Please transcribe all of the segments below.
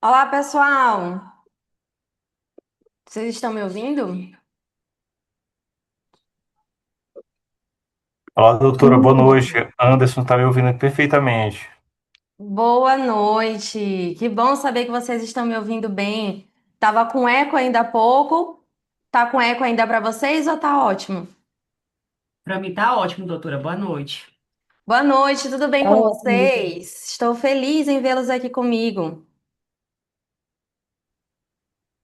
Olá, pessoal! Vocês estão me ouvindo? Olá, doutora, boa noite. Anderson está me ouvindo perfeitamente. Boa noite! Que bom saber que vocês estão me ouvindo bem. Tava com eco ainda há pouco. Tá com eco ainda para vocês ou tá ótimo? Para mim tá ótimo, doutora. Boa noite. Boa noite, tudo bem Tá com ótimo. vocês? Estou feliz em vê-los aqui comigo.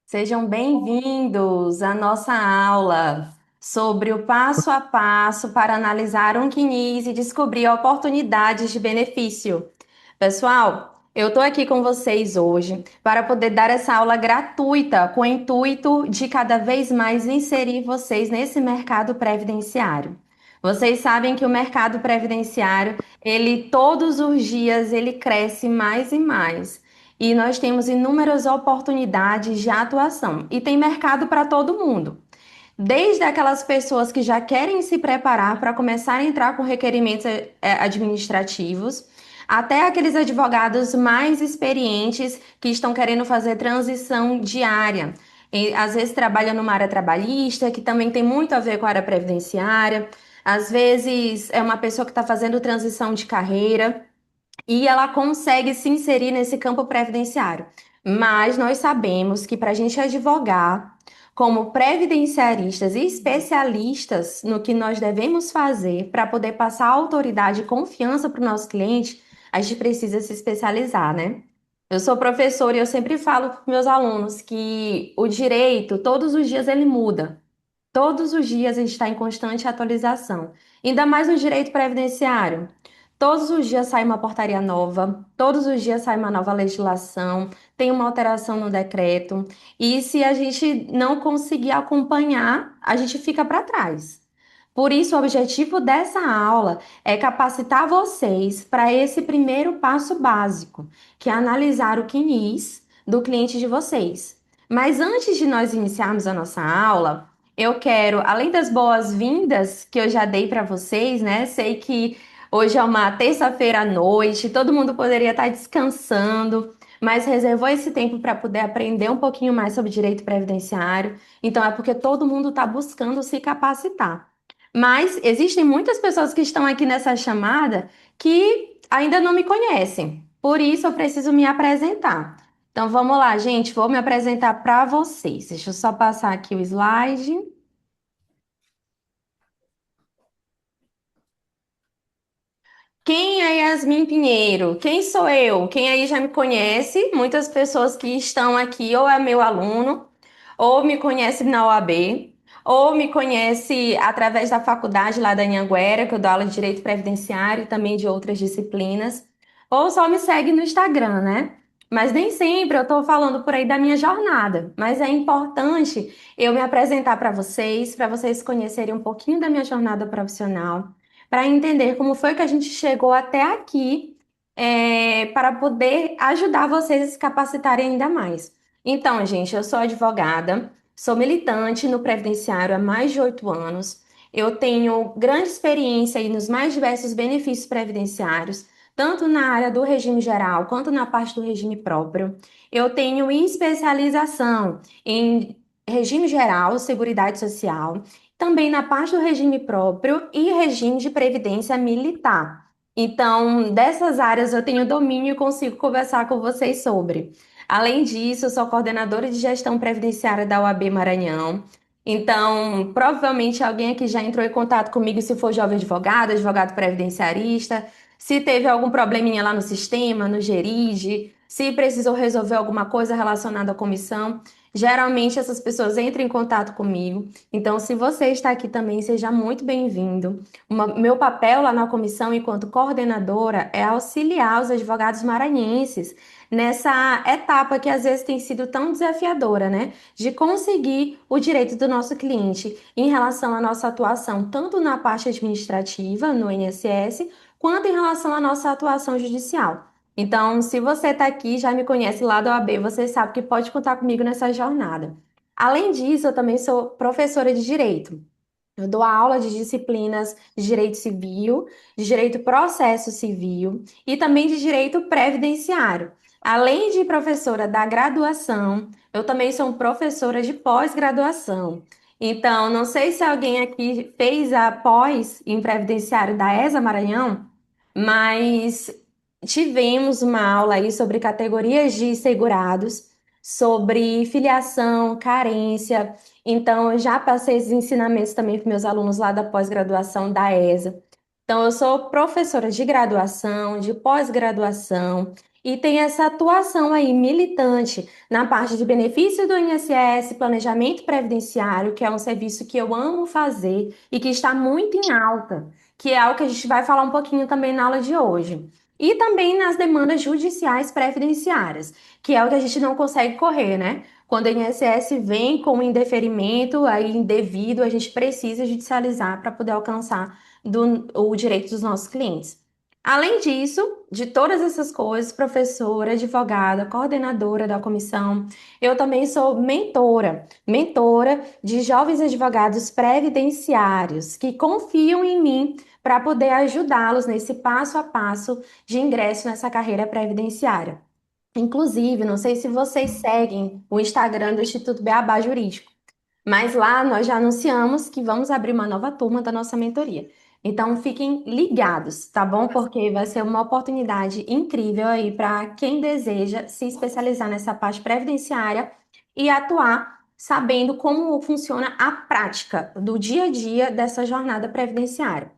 Sejam bem-vindos à nossa aula sobre o passo a passo para analisar um quiz e descobrir oportunidades de benefício. Pessoal, eu estou aqui com vocês hoje para poder dar essa aula gratuita com o intuito de cada vez mais inserir vocês nesse mercado previdenciário. Vocês sabem que o mercado previdenciário, ele todos os dias ele cresce mais e mais. E nós temos inúmeras oportunidades de atuação e tem mercado para todo mundo. Desde aquelas pessoas que já querem se preparar para começar a entrar com requerimentos administrativos, até aqueles advogados mais experientes que estão querendo fazer transição diária. E, às vezes trabalha numa área trabalhista, que também tem muito a ver com a área previdenciária. Às vezes é uma pessoa que está fazendo transição de carreira e ela consegue se inserir nesse campo previdenciário. Mas nós sabemos que para a gente advogar como previdenciaristas e especialistas no que nós devemos fazer para poder passar autoridade e confiança para o nosso cliente, a gente precisa se especializar, né? Eu sou professora e eu sempre falo para meus alunos que o direito, todos os dias ele muda. Todos os dias a gente está em constante atualização. Ainda mais no direito previdenciário. Todos os dias sai uma portaria nova, todos os dias sai uma nova legislação, tem uma alteração no decreto. E se a gente não conseguir acompanhar, a gente fica para trás. Por isso, o objetivo dessa aula é capacitar vocês para esse primeiro passo básico, que é analisar o CNIS do cliente de vocês. Mas antes de nós iniciarmos a nossa aula, eu quero, além das boas-vindas que eu já dei para vocês, né? Sei que hoje é uma terça-feira à noite, todo mundo poderia estar descansando, mas reservou esse tempo para poder aprender um pouquinho mais sobre direito previdenciário. Então é porque todo mundo está buscando se capacitar. Mas existem muitas pessoas que estão aqui nessa chamada que ainda não me conhecem. Por isso eu preciso me apresentar. Então vamos lá, gente, vou me apresentar para vocês. Deixa eu só passar aqui o slide. Quem é Yasmin Pinheiro? Quem sou eu? Quem aí já me conhece? Muitas pessoas que estão aqui ou é meu aluno, ou me conhece na OAB, ou me conhece através da faculdade lá da Anhanguera, que eu dou aula de Direito Previdenciário e também de outras disciplinas, ou só me segue no Instagram, né? Mas nem sempre eu estou falando por aí da minha jornada, mas é importante eu me apresentar para vocês conhecerem um pouquinho da minha jornada profissional para entender como foi que a gente chegou até aqui, para poder ajudar vocês a se capacitarem ainda mais. Então, gente, eu sou advogada, sou militante no Previdenciário há mais de 8 anos. Eu tenho grande experiência aí nos mais diversos benefícios previdenciários, tanto na área do regime geral quanto na parte do regime próprio. Eu tenho especialização em regime geral, seguridade social, também na parte do regime próprio e regime de previdência militar. Então, dessas áreas eu tenho domínio e consigo conversar com vocês sobre. Além disso, eu sou coordenadora de gestão previdenciária da UAB Maranhão. Então, provavelmente alguém aqui já entrou em contato comigo se for jovem advogado, advogado previdenciarista, se teve algum probleminha lá no sistema, no Gerige, se precisou resolver alguma coisa relacionada à comissão. Geralmente essas pessoas entram em contato comigo. Então, se você está aqui também, seja muito bem-vindo. Meu papel lá na comissão, enquanto coordenadora, é auxiliar os advogados maranhenses nessa etapa que às vezes tem sido tão desafiadora, né? De conseguir o direito do nosso cliente em relação à nossa atuação, tanto na parte administrativa, no INSS, quanto em relação à nossa atuação judicial. Então, se você está aqui, já me conhece lá da OAB, você sabe que pode contar comigo nessa jornada. Além disso, eu também sou professora de direito. Eu dou aula de disciplinas de direito civil, de direito processo civil e também de direito previdenciário. Além de professora da graduação, eu também sou professora de pós-graduação. Então, não sei se alguém aqui fez a pós em previdenciário da ESA Maranhão, mas tivemos uma aula aí sobre categorias de segurados, sobre filiação, carência. Então, eu já passei esses ensinamentos também para meus alunos lá da pós-graduação da ESA. Então, eu sou professora de graduação, de pós-graduação. E tem essa atuação aí militante na parte de benefício do INSS, planejamento previdenciário, que é um serviço que eu amo fazer e que está muito em alta, que é algo que a gente vai falar um pouquinho também na aula de hoje. E também nas demandas judiciais previdenciárias, que é o que a gente não consegue correr, né? Quando o INSS vem com um indeferimento aí indevido, a gente precisa judicializar para poder alcançar o direito dos nossos clientes. Além disso, de todas essas coisas, professora, advogada, coordenadora da comissão, eu também sou mentora de jovens advogados previdenciários que confiam em mim para poder ajudá-los nesse passo a passo de ingresso nessa carreira previdenciária. Inclusive, não sei se vocês seguem o Instagram do Instituto Beabá Jurídico. Mas lá nós já anunciamos que vamos abrir uma nova turma da nossa mentoria. Então fiquem ligados, tá bom? Porque vai ser uma oportunidade incrível aí para quem deseja se especializar nessa parte previdenciária e atuar sabendo como funciona a prática do dia a dia dessa jornada previdenciária.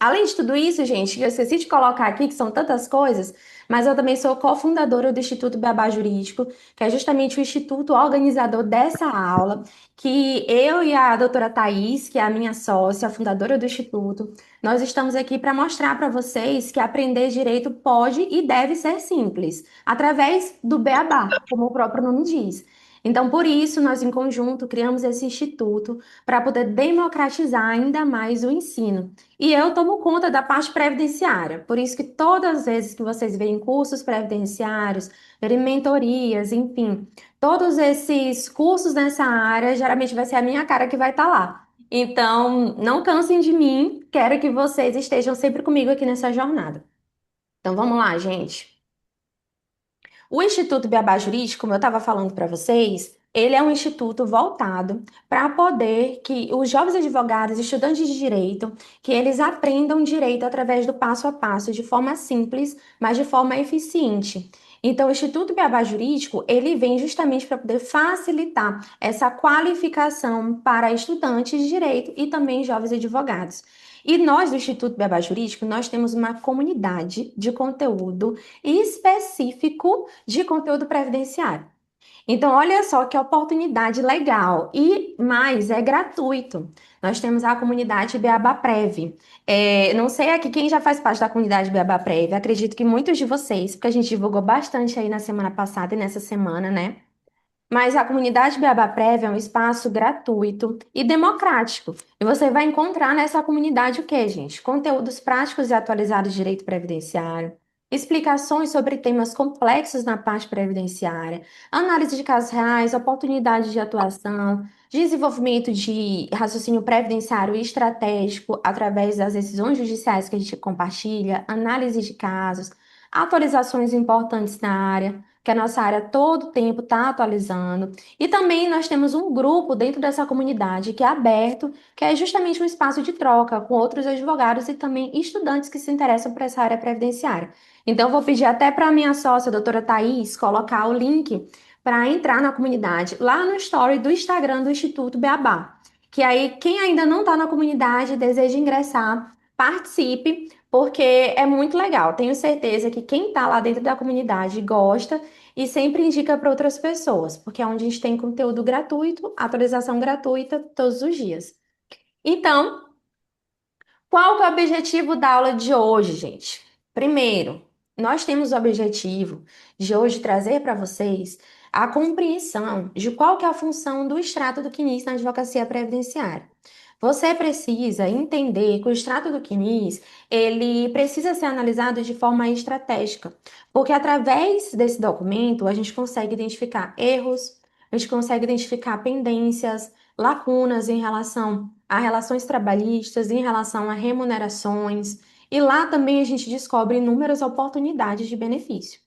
Além de tudo isso, gente, eu esqueci de colocar aqui que são tantas coisas, mas eu também sou cofundadora do Instituto Beabá Jurídico, que é justamente o instituto organizador dessa aula, que eu e a doutora Thais, que é a minha sócia, a fundadora do Instituto, nós estamos aqui para mostrar para vocês que aprender direito pode e deve ser simples, através do Beabá, como o próprio nome diz. Então, por isso, nós em conjunto criamos esse instituto para poder democratizar ainda mais o ensino. E eu tomo conta da parte previdenciária. Por isso que todas as vezes que vocês veem cursos previdenciários, verem mentorias, enfim, todos esses cursos nessa área, geralmente vai ser a minha cara que vai estar lá. Então, não cansem de mim, quero que vocês estejam sempre comigo aqui nessa jornada. Então, vamos lá, gente. O Instituto Beabá Jurídico, como eu estava falando para vocês, ele é um instituto voltado para poder que os jovens advogados, estudantes de direito, que eles aprendam direito através do passo a passo, de forma simples, mas de forma eficiente. Então, o Instituto Beabá Jurídico, ele vem justamente para poder facilitar essa qualificação para estudantes de direito e também jovens advogados. E nós, do Instituto Beabá Jurídico, nós temos uma comunidade de conteúdo específico de conteúdo previdenciário. Então, olha só que oportunidade legal. E mais, é gratuito. Nós temos a comunidade Beabá Prev. Não sei aqui quem já faz parte da comunidade Beabá Prev. Acredito que muitos de vocês, porque a gente divulgou bastante aí na semana passada e nessa semana, né? Mas a comunidade Beabá Prévia é um espaço gratuito e democrático. E você vai encontrar nessa comunidade o quê, gente? Conteúdos práticos e atualizados de direito previdenciário, explicações sobre temas complexos na parte previdenciária, análise de casos reais, oportunidades de atuação, desenvolvimento de raciocínio previdenciário e estratégico através das decisões judiciais que a gente compartilha, análise de casos, atualizações importantes na área que a nossa área todo tempo está atualizando. E também nós temos um grupo dentro dessa comunidade que é aberto, que é justamente um espaço de troca com outros advogados e também estudantes que se interessam por essa área previdenciária. Então, eu vou pedir até para a minha sócia, a doutora Thais, colocar o link para entrar na comunidade lá no story do Instagram do Instituto Beabá. Que aí, quem ainda não está na comunidade e deseja ingressar, participe, porque é muito legal. Tenho certeza que quem está lá dentro da comunidade gosta e sempre indica para outras pessoas, porque é onde a gente tem conteúdo gratuito, atualização gratuita todos os dias. Então, qual que é o objetivo da aula de hoje, gente? Primeiro, nós temos o objetivo de hoje trazer para vocês a compreensão de qual que é a função do extrato do quinis na advocacia previdenciária. Você precisa entender que o extrato do quinis, ele precisa ser analisado de forma estratégica, porque através desse documento a gente consegue identificar erros, a gente consegue identificar pendências, lacunas em relação a relações trabalhistas, em relação a remunerações, e lá também a gente descobre inúmeras oportunidades de benefício.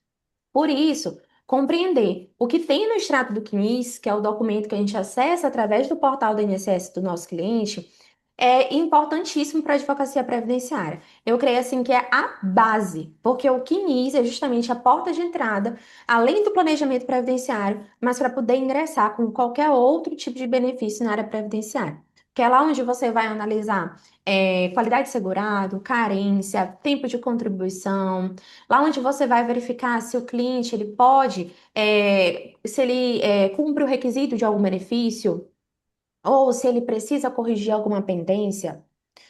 Por isso, compreender o que tem no extrato do CNIS, que é o documento que a gente acessa através do portal do INSS do nosso cliente, é importantíssimo para a advocacia previdenciária. Eu creio assim que é a base, porque o CNIS é justamente a porta de entrada, além do planejamento previdenciário, mas para poder ingressar com qualquer outro tipo de benefício na área previdenciária. Que é lá onde você vai analisar qualidade de segurado, carência, tempo de contribuição, lá onde você vai verificar se o cliente ele pode, se ele cumpre o requisito de algum benefício, ou se ele precisa corrigir alguma pendência.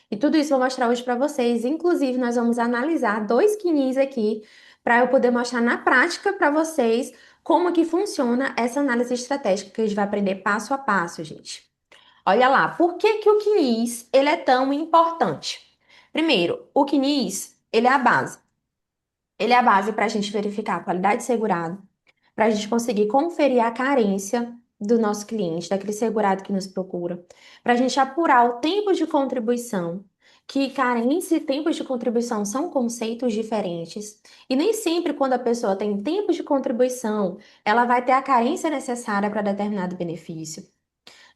E tudo isso eu vou mostrar hoje para vocês. Inclusive, nós vamos analisar dois quinis aqui para eu poder mostrar na prática para vocês como que funciona essa análise estratégica que a gente vai aprender passo a passo, gente. Olha lá, por que que o quinis ele é tão importante? Primeiro, o quinis ele é a base. Ele é a base para a gente verificar a qualidade de segurado, para a gente conseguir conferir a carência do nosso cliente, daquele segurado que nos procura, para a gente apurar o tempo de contribuição, que carência e tempos de contribuição são conceitos diferentes, e nem sempre quando a pessoa tem tempo de contribuição, ela vai ter a carência necessária para determinado benefício.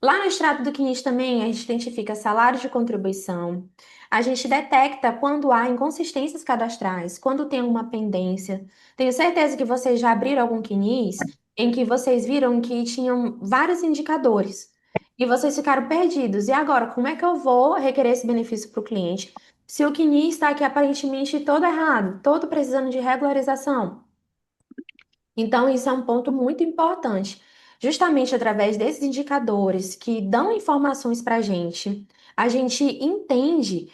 Lá no extrato do CNIS também, a gente identifica salário de contribuição, a gente detecta quando há inconsistências cadastrais, quando tem uma pendência. Tenho certeza que vocês já abriram algum CNIS em que vocês viram que tinham vários indicadores e vocês ficaram perdidos. E agora, como é que eu vou requerer esse benefício para o cliente se o CNIS está aqui aparentemente todo errado, todo precisando de regularização? Então, isso é um ponto muito importante. Justamente através desses indicadores que dão informações para a gente entende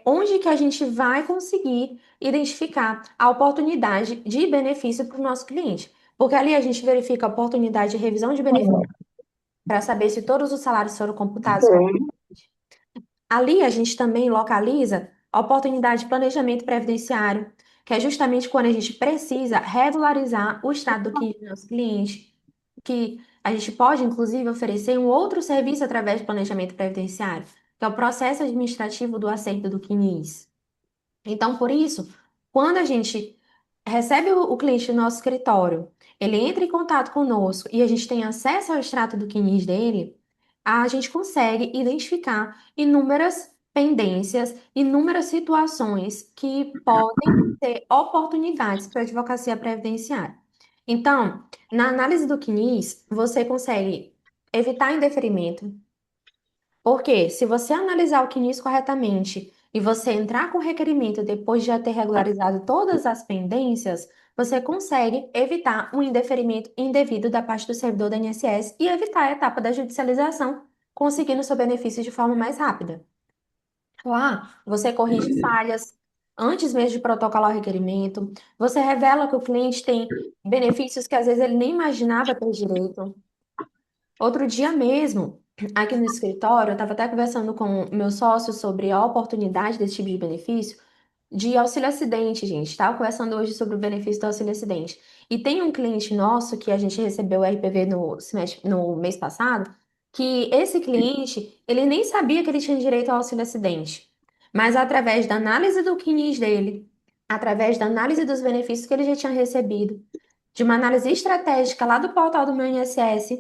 onde que a gente vai conseguir identificar a oportunidade de benefício para o nosso cliente. Porque ali a gente verifica a oportunidade de revisão de benefício para saber se todos os salários foram computados. Ali a gente também localiza a oportunidade de planejamento previdenciário, que é justamente quando a gente precisa regularizar o estado do nosso cliente, que a gente pode, inclusive, oferecer um outro serviço através do planejamento previdenciário, que é o processo administrativo do acerto do CNIS. Então, por isso, quando a gente recebe o cliente no nosso escritório, ele entra em contato conosco e a gente tem acesso ao extrato do CNIS dele, a gente consegue identificar inúmeras pendências, inúmeras situações que podem ser oportunidades para a advocacia previdenciária. Então, na análise do CNIS, você consegue evitar indeferimento, porque se você analisar o CNIS corretamente e você entrar com o requerimento depois de já ter regularizado todas as pendências, você consegue evitar um indeferimento indevido da parte do servidor da INSS e evitar a etapa da judicialização, conseguindo seu benefício de forma mais rápida. Lá, você corrige falhas antes mesmo de protocolar o requerimento, você revela que o cliente tem benefícios que às vezes ele nem imaginava ter direito. Outro dia mesmo, aqui no escritório, eu estava até conversando com o meu sócio sobre a oportunidade desse tipo de benefício de auxílio acidente, gente. Estava conversando hoje sobre o benefício do auxílio acidente. E tem um cliente nosso que a gente recebeu o RPV no mês passado, que esse cliente, ele nem sabia que ele tinha direito ao auxílio acidente. Mas através da análise do CNIS dele, através da análise dos benefícios que ele já tinha recebido, de uma análise estratégica lá do portal do meu INSS,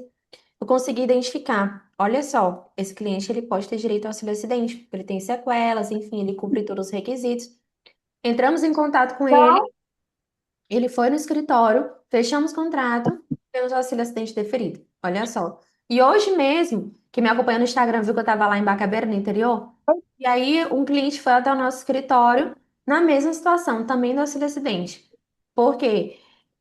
eu consegui identificar. Olha só, esse cliente ele pode ter direito ao auxílio acidente, porque ele tem sequelas, enfim, ele cumpre todos os requisitos. Entramos em contato com ele foi no escritório, fechamos contrato, temos o auxílio acidente deferido. Olha só. E hoje mesmo, que me acompanha no Instagram, viu que eu estava lá em Bacabeira, no interior, e aí um cliente foi até o nosso escritório na mesma situação, também do auxílio acidente. Por quê?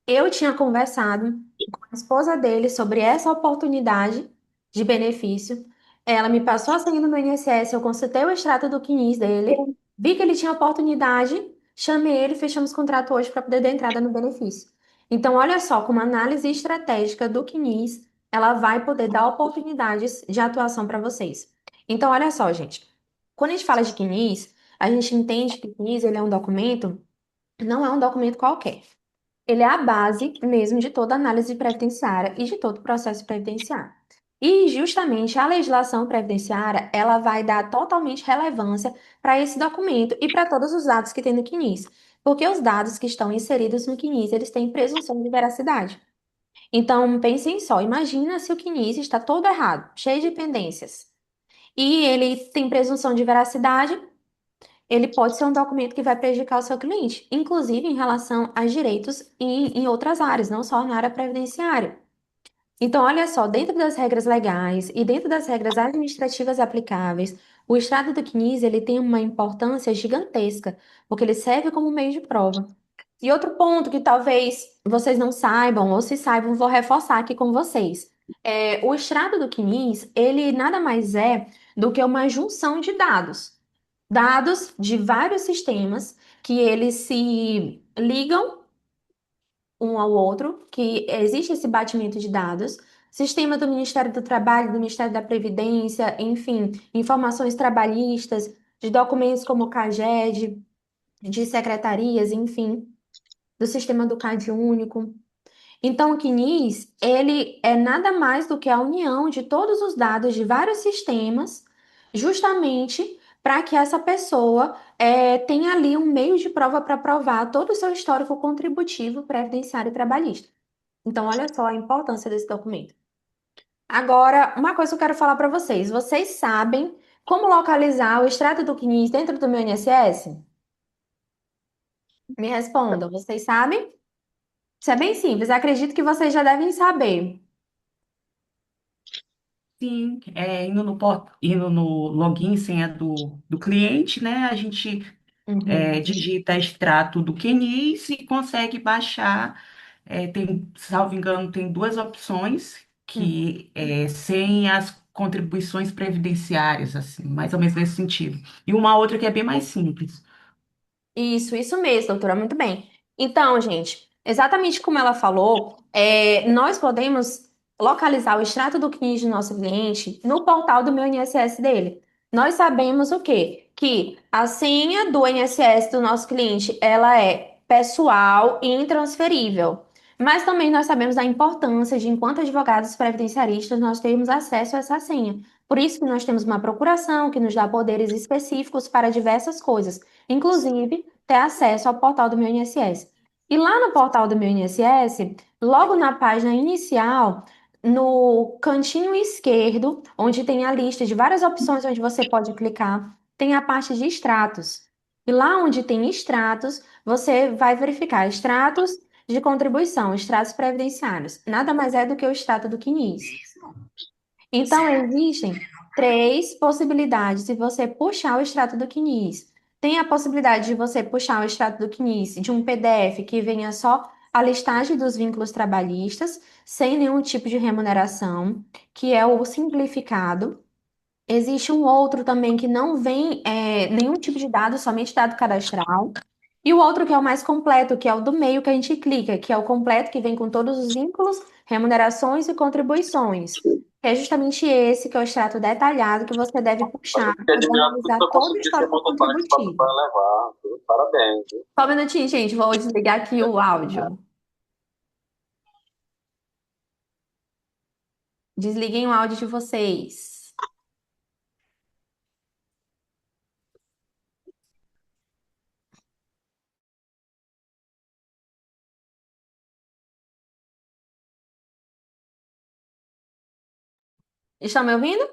Eu tinha conversado com a esposa dele sobre essa oportunidade de benefício. Ela me passou a senha do meu INSS, eu consultei o extrato do CNIS dele, vi que ele tinha oportunidade, chamei ele e fechamos contrato hoje para poder dar entrada no benefício. Então, olha só, com uma análise estratégica do CNIS, ela vai poder dar oportunidades de atuação para vocês. Então, olha só, gente. Quando a gente fala de CNIS, a gente entende que o CNIS ele é um documento, não é um documento qualquer. Ele é a base mesmo de toda análise previdenciária e de todo processo previdenciário. E justamente a legislação previdenciária, ela vai dar totalmente relevância para esse documento e para todos os dados que tem no CNIS. Porque os dados que estão inseridos no CNIS, eles têm presunção de veracidade. Então, pensem só, imagina se o CNIS está todo errado, cheio de pendências, e ele tem presunção de veracidade, ele pode ser um documento que vai prejudicar o seu cliente, inclusive em relação a direitos em outras áreas, não só na área previdenciária. Então, olha só, dentro das regras legais e dentro das regras administrativas aplicáveis, o extrato do CNIS ele tem uma importância gigantesca, porque ele serve como meio de prova. E outro ponto que talvez vocês não saibam, ou se saibam, vou reforçar aqui com vocês. O extrato do CNIS, ele nada mais é do que uma junção de dados. Dados de vários sistemas que eles se ligam um ao outro, que existe esse batimento de dados, sistema do Ministério do Trabalho, do Ministério da Previdência, enfim, informações trabalhistas, de documentos como o CAGED, de secretarias, enfim, do sistema do CAD único. Então, o CNIS, ele é nada mais do que a união de todos os dados de vários sistemas, justamente para que essa pessoa tenha ali um meio de prova para provar todo o seu histórico contributivo, previdenciário e trabalhista. Então, olha só a importância desse documento. Agora, uma coisa que eu quero falar para vocês. Vocês sabem como localizar o extrato do CNIS dentro do meu INSS? Me respondam, vocês sabem? Isso é bem simples, acredito que vocês já devem saber. Sim, indo no login e senha do cliente, né? A gente Uhum. digita extrato do QNIS e consegue baixar. Salvo engano, tem duas opções, Uhum. que sem as contribuições previdenciárias, assim, mais ou menos nesse sentido. E uma outra que é bem mais simples. Isso mesmo, doutora, muito bem. Então, gente, exatamente como ela falou, nós podemos localizar o extrato do CNIS do nosso cliente no portal do meu INSS dele. Nós sabemos o quê? Que a senha do INSS do nosso cliente, ela é pessoal e intransferível. Mas também nós sabemos da importância de, enquanto advogados previdenciaristas, nós termos acesso a essa senha. Por isso que nós temos uma procuração que nos dá poderes específicos para diversas coisas, inclusive ter acesso ao portal do meu INSS. E lá no portal do meu INSS, logo na página inicial, no cantinho esquerdo, onde tem a lista de várias opções onde você pode clicar, tem a parte de extratos. E lá onde tem extratos, você vai verificar extratos de contribuição, extratos previdenciários. Nada mais é do que o extrato do CNIS. Então, existem três possibilidades de você puxar o extrato do CNIS. Tem a possibilidade de você puxar o extrato do CNIS de um PDF que venha só a listagem dos vínculos trabalhistas, sem nenhum tipo de remuneração, que é o simplificado. Existe um outro também que não vem nenhum tipo de dado, somente dado cadastral. E o outro que é o mais completo, que é o do meio que a gente clica, que é o completo que vem com todos os vínculos, remunerações e contribuições. Que é justamente esse que é o extrato detalhado que você deve Mas puxar eu para fiquei admirado que analisar você todo o conseguisse ser histórico mototáxi contributivo. para levar. Viu? Parabéns. Viu? Só um minutinho, gente, vou desligar aqui o áudio. Desliguem o áudio de vocês. Estão me ouvindo?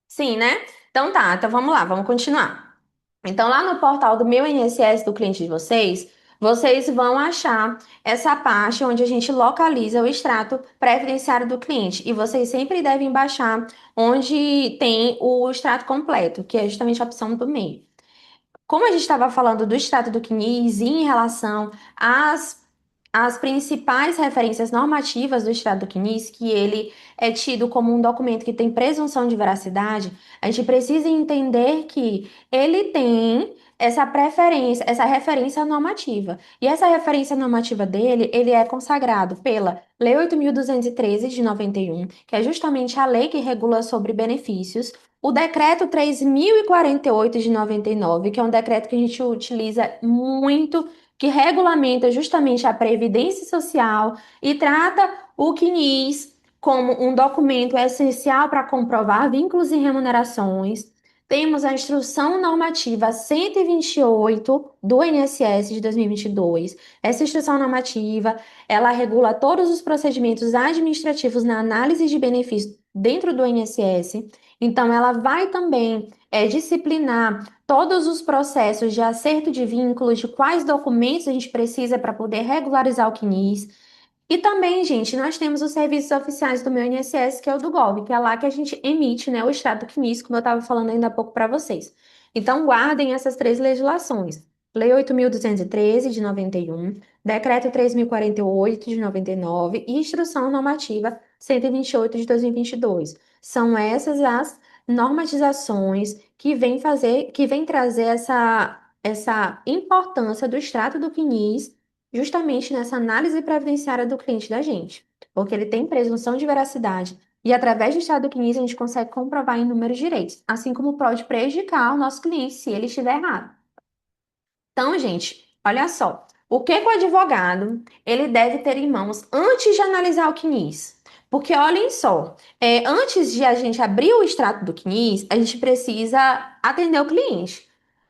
Sim, né? Então tá, então vamos lá, vamos continuar. Então, lá no portal do meu INSS do cliente de vocês, vocês vão achar essa parte onde a gente localiza o extrato previdenciário do cliente. E vocês sempre devem baixar onde tem o extrato completo, que é justamente a opção do meio. Como a gente estava falando do extrato do CNIS em relação às principais referências normativas do extrato do CNIS, que ele é tido como um documento que tem presunção de veracidade, a gente precisa entender que ele tem essa preferência, essa referência normativa. E essa referência normativa dele, ele é consagrado pela Lei 8.213 de 91, que é justamente a lei que regula sobre benefícios, o decreto 3.048 de 99, que é um decreto que a gente utiliza muito, que regulamenta justamente a Previdência Social e trata o CNIS como um documento essencial para comprovar vínculos e remunerações. Temos a Instrução Normativa 128 do INSS de 2022. Essa instrução normativa, ela regula todos os procedimentos administrativos na análise de benefícios dentro do INSS. Então, ela vai também disciplinar todos os processos de acerto de vínculos, de quais documentos a gente precisa para poder regularizar o CNIS. E também, gente, nós temos os serviços oficiais do meu INSS, que é o do Gov, que é lá que a gente emite, né, o extrato CNIS, como eu estava falando ainda há pouco para vocês. Então, guardem essas três legislações. Lei 8.213 de 91, Decreto 3.048 de 99 e Instrução Normativa 128 de 2022. São essas as normatizações que vêm trazer essa importância do extrato do CNIS justamente nessa análise previdenciária do cliente da gente, porque ele tem presunção de veracidade e através do estado do CNIS a gente consegue comprovar inúmeros direitos, assim como pode prejudicar o nosso cliente se ele estiver errado. Então, gente, olha só, o que que o advogado ele deve ter em mãos antes de analisar o CNIS? Porque olhem só, antes de a gente abrir o extrato do CNIS, a gente precisa atender o cliente.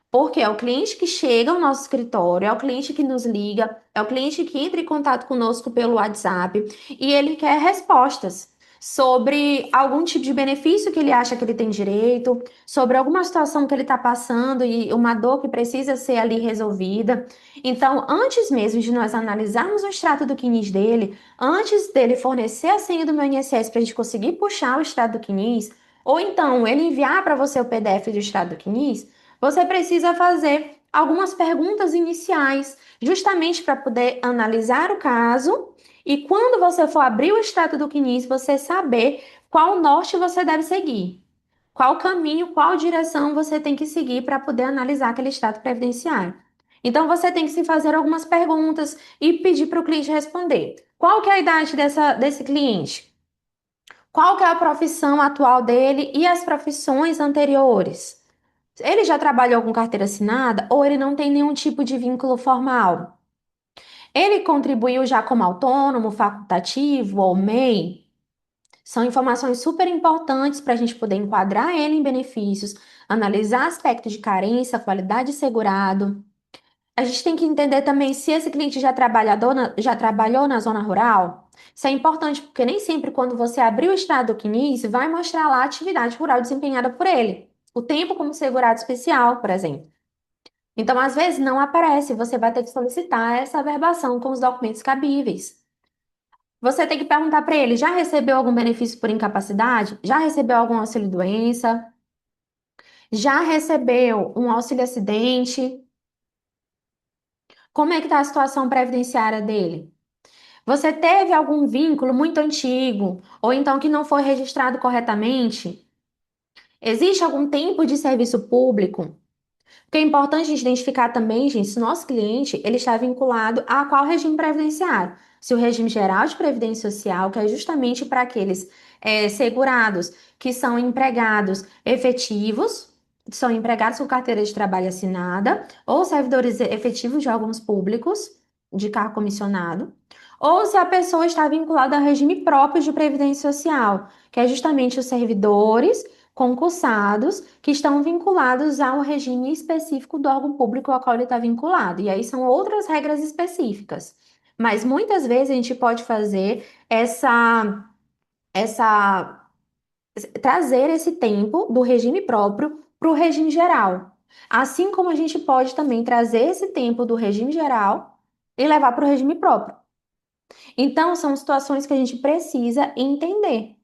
Porque é o cliente que chega ao nosso escritório, é o cliente que nos liga, é o cliente que entra em contato conosco pelo WhatsApp e ele quer respostas sobre algum tipo de benefício que ele acha que ele tem direito, sobre alguma situação que ele está passando e uma dor que precisa ser ali resolvida. Então, antes mesmo de nós analisarmos o extrato do CNIS dele, antes dele fornecer a senha do meu INSS para a gente conseguir puxar o extrato do CNIS, ou então ele enviar para você o PDF do extrato do CNIS, você precisa fazer algumas perguntas iniciais, justamente para poder analisar o caso e quando você for abrir o extrato do CNIS, você saber qual norte você deve seguir, qual caminho, qual direção você tem que seguir para poder analisar aquele extrato previdenciário. Então você tem que se fazer algumas perguntas e pedir para o cliente responder. Qual que é a idade desse cliente? Qual que é a profissão atual dele e as profissões anteriores? Ele já trabalhou com carteira assinada ou ele não tem nenhum tipo de vínculo formal? Ele contribuiu já como autônomo, facultativo ou MEI? São informações super importantes para a gente poder enquadrar ele em benefícios, analisar aspectos de carência, qualidade de segurado. A gente tem que entender também se esse cliente já trabalhou na zona rural. Isso é importante porque nem sempre quando você abrir o extrato do CNIS vai mostrar lá a atividade rural desempenhada por ele. O tempo como segurado especial, por exemplo. Então, às vezes, não aparece, você vai ter que solicitar essa averbação com os documentos cabíveis. Você tem que perguntar para ele: já recebeu algum benefício por incapacidade? Já recebeu algum auxílio-doença? Já recebeu um auxílio-acidente? Como é que está a situação previdenciária dele? Você teve algum vínculo muito antigo, ou então que não foi registrado corretamente? Existe algum tempo de serviço público? Porque é importante a gente identificar também, gente, se o nosso cliente ele está vinculado a qual regime previdenciário. Se o regime geral de previdência social, que é justamente para aqueles segurados que são empregados efetivos, são empregados com carteira de trabalho assinada, ou servidores efetivos de órgãos públicos de cargo comissionado, ou se a pessoa está vinculada ao regime próprio de previdência social, que é justamente os servidores concursados que estão vinculados ao regime específico do órgão público ao qual ele está vinculado. E aí são outras regras específicas. Mas muitas vezes a gente pode fazer essa trazer esse tempo do regime próprio para o regime geral. Assim como a gente pode também trazer esse tempo do regime geral e levar para o regime próprio. Então, são situações que a gente precisa entender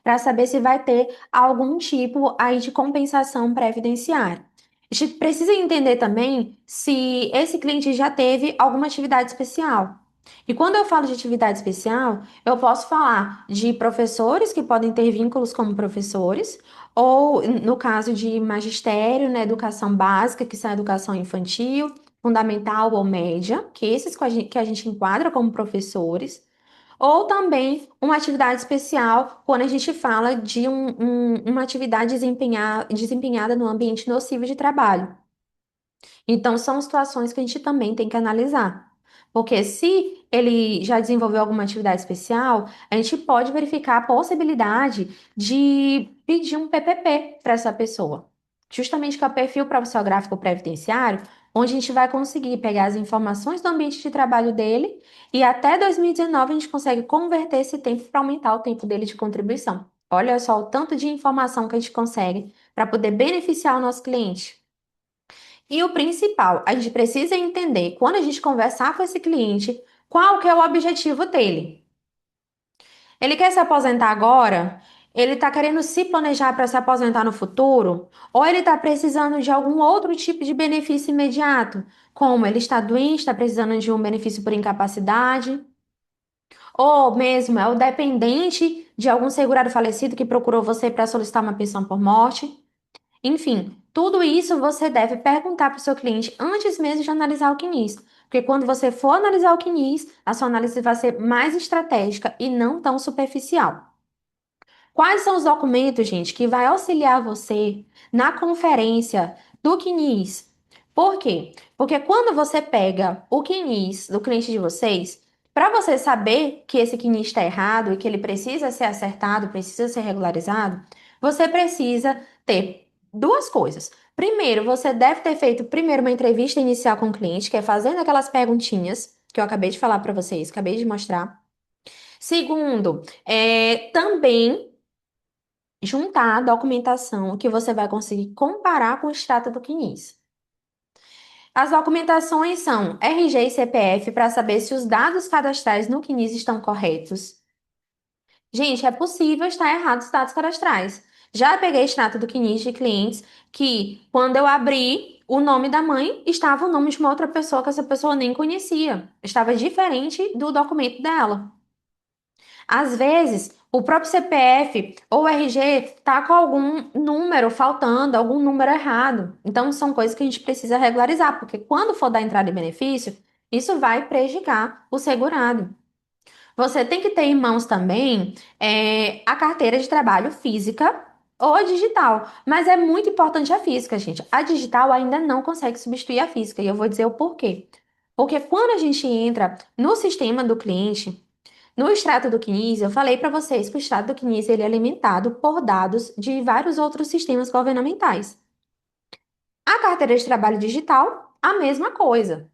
para saber se vai ter algum tipo aí de compensação previdenciária. A gente precisa entender também se esse cliente já teve alguma atividade especial. E quando eu falo de atividade especial, eu posso falar de professores que podem ter vínculos como professores, ou no caso de magistério, na educação básica, que são a educação infantil, fundamental ou média, que esses que a gente enquadra como professores. Ou também uma atividade especial quando a gente fala de uma atividade desempenhada no ambiente nocivo de trabalho. Então, são situações que a gente também tem que analisar. Porque se ele já desenvolveu alguma atividade especial, a gente pode verificar a possibilidade de pedir um PPP para essa pessoa. justamente que é o perfil profissiográfico previdenciário, onde a gente vai conseguir pegar as informações do ambiente de trabalho dele e até 2019 a gente consegue converter esse tempo para aumentar o tempo dele de contribuição. Olha só o tanto de informação que a gente consegue para poder beneficiar o nosso cliente. E o principal, a gente precisa entender, quando a gente conversar com esse cliente, qual que é o objetivo dele. Ele quer se aposentar agora? Ele está querendo se planejar para se aposentar no futuro? Ou ele está precisando de algum outro tipo de benefício imediato? Como ele está doente, está precisando de um benefício por incapacidade? Ou mesmo é o dependente de algum segurado falecido que procurou você para solicitar uma pensão por morte? Enfim, tudo isso você deve perguntar para o seu cliente antes mesmo de analisar o CNIS. Porque quando você for analisar o CNIS, a sua análise vai ser mais estratégica e não tão superficial. Quais são os documentos, gente, que vai auxiliar você na conferência do CNIS? Por quê? Porque quando você pega o CNIS do cliente de vocês, para você saber que esse CNIS está errado e que ele precisa ser acertado, precisa ser regularizado, você precisa ter duas coisas. Primeiro, você deve ter feito primeiro uma entrevista inicial com o cliente, que é fazendo aquelas perguntinhas que eu acabei de falar para vocês, acabei de mostrar. Segundo, também juntar a documentação que você vai conseguir comparar com o extrato do CNIS. As documentações são RG e CPF para saber se os dados cadastrais no CNIS estão corretos. Gente, é possível estar errados os dados cadastrais. Já peguei extrato do CNIS de clientes que, quando eu abri, o nome da mãe estava o nome de uma outra pessoa que essa pessoa nem conhecia. Estava diferente do documento dela. Às vezes, o próprio CPF ou RG tá com algum número faltando, algum número errado. Então, são coisas que a gente precisa regularizar, porque quando for dar entrada em benefício, isso vai prejudicar o segurado. Você tem que ter em mãos também a carteira de trabalho física ou digital. Mas é muito importante a física, gente. A digital ainda não consegue substituir a física, e eu vou dizer o porquê. Porque quando a gente entra no sistema do cliente, no extrato do CNIS, eu falei para vocês que o extrato do CNIS ele é alimentado por dados de vários outros sistemas governamentais. A carteira de trabalho digital, a mesma coisa.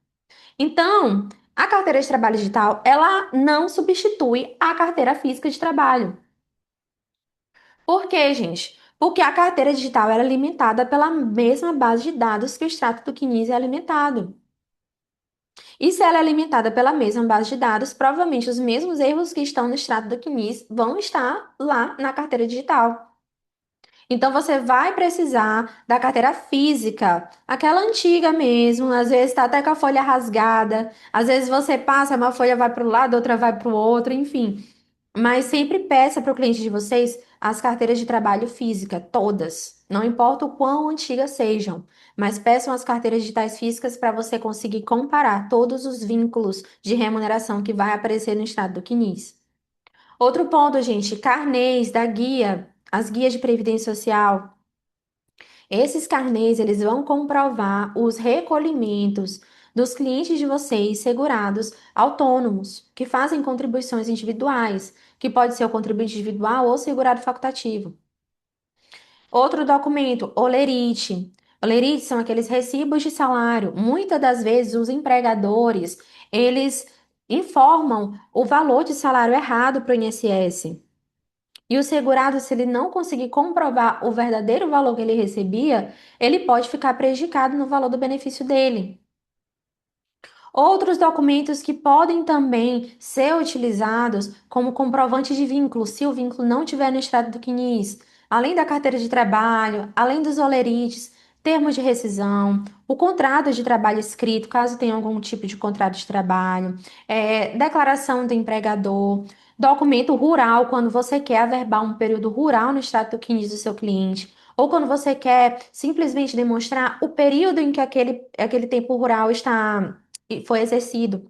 Então, a carteira de trabalho digital, ela não substitui a carteira física de trabalho. Por quê, gente? Porque a carteira digital ela é alimentada pela mesma base de dados que o extrato do CNIS é alimentado. E se ela é alimentada pela mesma base de dados, provavelmente os mesmos erros que estão no extrato do CNIS vão estar lá na carteira digital. Então você vai precisar da carteira física, aquela antiga mesmo, às vezes está até com a folha rasgada, às vezes você passa, uma folha vai para o lado, outra vai para o outro, enfim. Mas sempre peça para o cliente de vocês as carteiras de trabalho física, todas. Não importa o quão antigas sejam, mas peçam as carteiras digitais físicas para você conseguir comparar todos os vínculos de remuneração que vai aparecer no estado do CNIS. Outro ponto, gente, carnês da guia, as guias de previdência social. Esses carnês, eles vão comprovar os recolhimentos dos clientes de vocês segurados autônomos, que fazem contribuições individuais, que pode ser o contribuinte individual ou segurado facultativo. Outro documento, olerite. Olerite são aqueles recibos de salário. Muitas das vezes os empregadores, eles informam o valor de salário errado para o INSS. E o segurado, se ele não conseguir comprovar o verdadeiro valor que ele recebia, ele pode ficar prejudicado no valor do benefício dele. Outros documentos que podem também ser utilizados como comprovante de vínculo, se o vínculo não tiver no extrato do CNIS, além da carteira de trabalho, além dos olerites, termos de rescisão, o contrato de trabalho escrito, caso tenha algum tipo de contrato de trabalho, declaração do empregador, documento rural, quando você quer averbar um período rural no extrato do CNIS do seu cliente. Ou quando você quer simplesmente demonstrar o período em que aquele tempo rural está e foi exercido.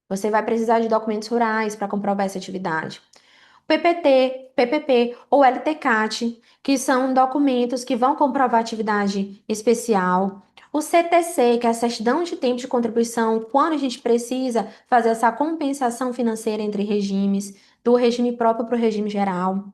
Você vai precisar de documentos rurais para comprovar essa atividade. PPT, PPP ou LTCAT, que são documentos que vão comprovar atividade especial. O CTC, que é a certidão de tempo de contribuição, quando a gente precisa fazer essa compensação financeira entre regimes, do regime próprio para o regime geral.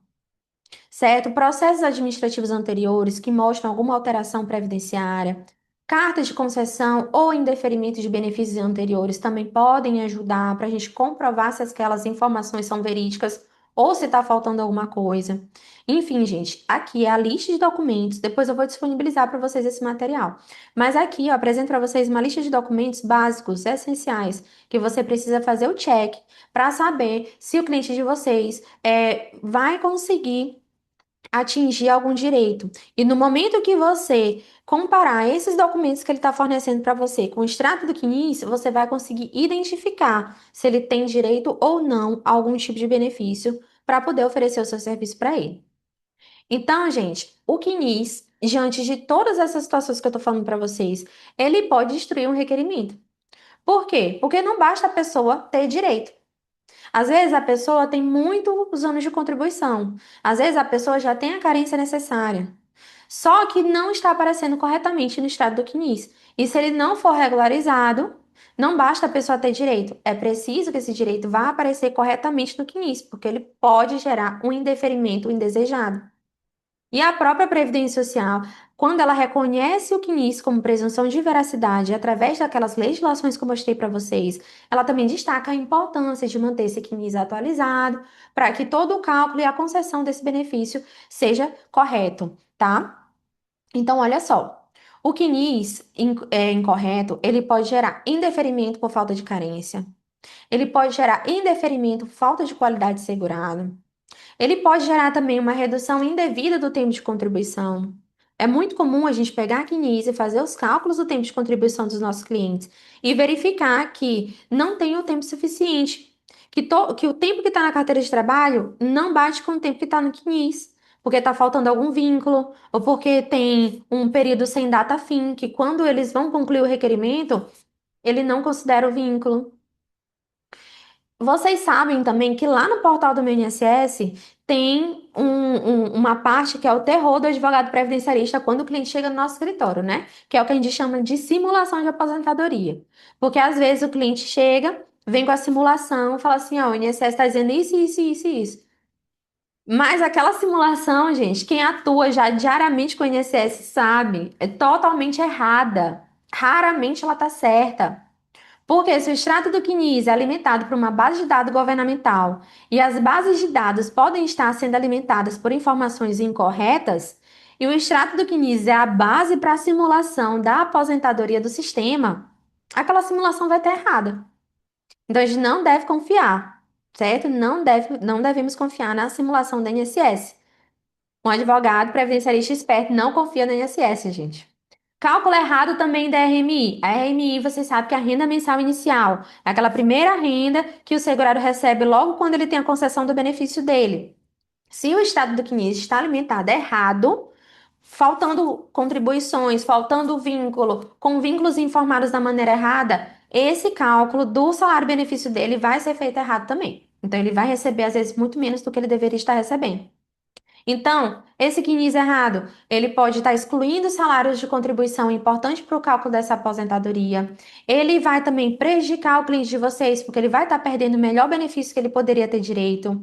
certo? Processos administrativos anteriores que mostram alguma alteração previdenciária, cartas de concessão ou indeferimento de benefícios anteriores também podem ajudar para a gente comprovar se aquelas informações são verídicas ou se está faltando alguma coisa. Enfim, gente, aqui é a lista de documentos. Depois eu vou disponibilizar para vocês esse material. Mas aqui eu apresento para vocês uma lista de documentos básicos, essenciais, que você precisa fazer o check para saber se o cliente de vocês vai conseguir atingir algum direito. E no momento que você comparar esses documentos que ele está fornecendo para você com o extrato do CNIS, você vai conseguir identificar se ele tem direito ou não a algum tipo de benefício para poder oferecer o seu serviço para ele. Então, gente, o CNIS, diante de todas essas situações que eu estou falando para vocês, ele pode destruir um requerimento. Por quê? Porque não basta a pessoa ter direito. Às vezes a pessoa tem muitos anos de contribuição. Às vezes a pessoa já tem a carência necessária. Só que não está aparecendo corretamente no estado do CNIS. E se ele não for regularizado, não basta a pessoa ter direito. É preciso que esse direito vá aparecer corretamente no CNIS, porque ele pode gerar um indeferimento indesejado. E a própria Previdência Social, quando ela reconhece o CNIS como presunção de veracidade, através daquelas legislações que eu mostrei para vocês, ela também destaca a importância de manter esse CNIS atualizado, para que todo o cálculo e a concessão desse benefício seja correto, tá? Então, olha só. O CNIS incorreto, ele pode gerar indeferimento por falta de carência, ele pode gerar indeferimento por falta de qualidade segurada, ele pode gerar também uma redução indevida do tempo de contribuição. É muito comum a gente pegar a CNIS e fazer os cálculos do tempo de contribuição dos nossos clientes e verificar que não tem o tempo suficiente, que o tempo que está na carteira de trabalho não bate com o tempo que está no CNIS, porque está faltando algum vínculo, ou porque tem um período sem data fim, que quando eles vão concluir o requerimento, ele não considera o vínculo. Vocês sabem também que lá no portal do meu INSS tem uma parte que é o terror do advogado previdenciarista quando o cliente chega no nosso escritório, né? Que é o que a gente chama de simulação de aposentadoria. Porque às vezes o cliente chega, vem com a simulação, fala assim: ó, o INSS está dizendo isso, isso, isso, isso. Mas aquela simulação, gente, quem atua já diariamente com o INSS sabe, é totalmente errada. Raramente ela tá certa. Porque se o extrato do CNIS é alimentado por uma base de dados governamental e as bases de dados podem estar sendo alimentadas por informações incorretas, e o extrato do CNIS é a base para a simulação da aposentadoria do sistema, aquela simulação vai estar errada. Então a gente não deve confiar, certo? Não devemos confiar na simulação da INSS. Um advogado previdenciarista esperto não confia no INSS, gente. Cálculo errado também da RMI. A RMI, você sabe que é a renda mensal inicial é aquela primeira renda que o segurado recebe logo quando ele tem a concessão do benefício dele. Se o estado do CNIS está alimentado errado, faltando contribuições, faltando vínculo, com vínculos informados da maneira errada, esse cálculo do salário-benefício dele vai ser feito errado também. Então, ele vai receber, às vezes, muito menos do que ele deveria estar recebendo. Então, esse CNIS errado, ele pode estar excluindo salários de contribuição importante para o cálculo dessa aposentadoria. Ele vai também prejudicar o cliente de vocês, porque ele vai estar perdendo o melhor benefício que ele poderia ter direito.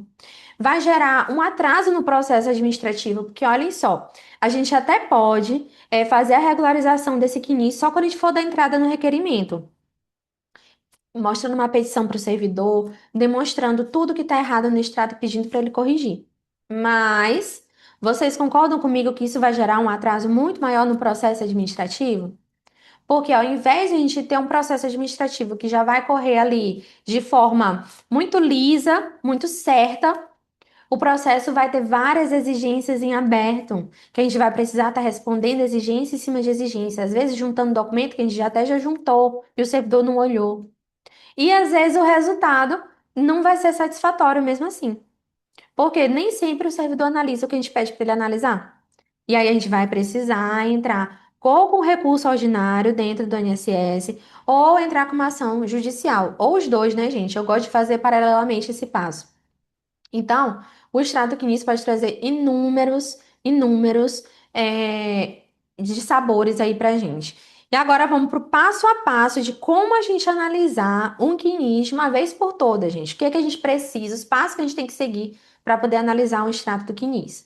Vai gerar um atraso no processo administrativo, porque olhem só, a gente até pode fazer a regularização desse CNIS só quando a gente for dar entrada no requerimento, mostrando uma petição para o servidor, demonstrando tudo que está errado no extrato e pedindo para ele corrigir. Mas vocês concordam comigo que isso vai gerar um atraso muito maior no processo administrativo? Porque ao invés de a gente ter um processo administrativo que já vai correr ali de forma muito lisa, muito certa, o processo vai ter várias exigências em aberto, que a gente vai precisar estar respondendo exigência em cima de exigência, às vezes juntando documento que a gente já juntou e o servidor não olhou. E às vezes o resultado não vai ser satisfatório mesmo assim. Porque nem sempre o servidor analisa o que a gente pede para ele analisar. E aí a gente vai precisar entrar ou com recurso ordinário dentro do INSS, ou entrar com uma ação judicial. Ou os dois, né, gente? Eu gosto de fazer paralelamente esse passo. Então, o extrato quinício pode trazer inúmeros de sabores aí pra gente. E agora vamos pro passo a passo de como a gente analisar um quinis de uma vez por todas, gente. O que é que a gente precisa, os passos que a gente tem que seguir para poder analisar um extrato do quinis.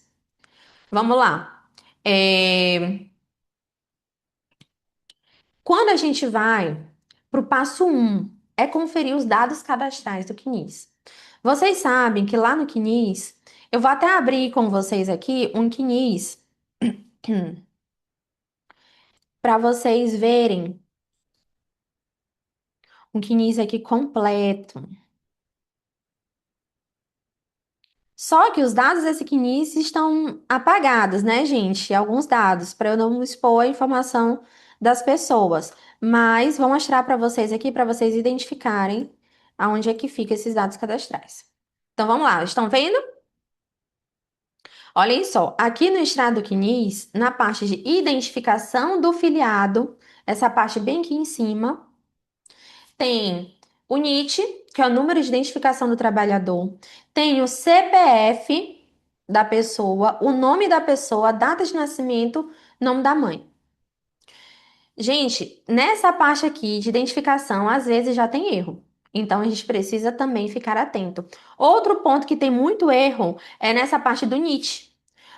Vamos lá. É, Quando a gente vai para o passo um, é conferir os dados cadastrais do CNIS. Vocês sabem que lá no CNIS, eu vou até abrir com vocês aqui um CNIS para vocês verem um CNIS aqui completo. Só que os dados desse CNIS estão apagados, né, gente? Alguns dados, para eu não expor a informação das pessoas. Mas vou mostrar para vocês aqui, para vocês identificarem aonde é que fica esses dados cadastrais. Então vamos lá, estão vendo? Olhem só, aqui no extrato do CNIS, na parte de identificação do filiado, essa parte bem aqui em cima, tem o NIT, que é o número de identificação do trabalhador, tem o CPF da pessoa, o nome da pessoa, a data de nascimento, nome da mãe. Gente, nessa parte aqui de identificação, às vezes já tem erro. Então a gente precisa também ficar atento. Outro ponto que tem muito erro é nessa parte do NIT.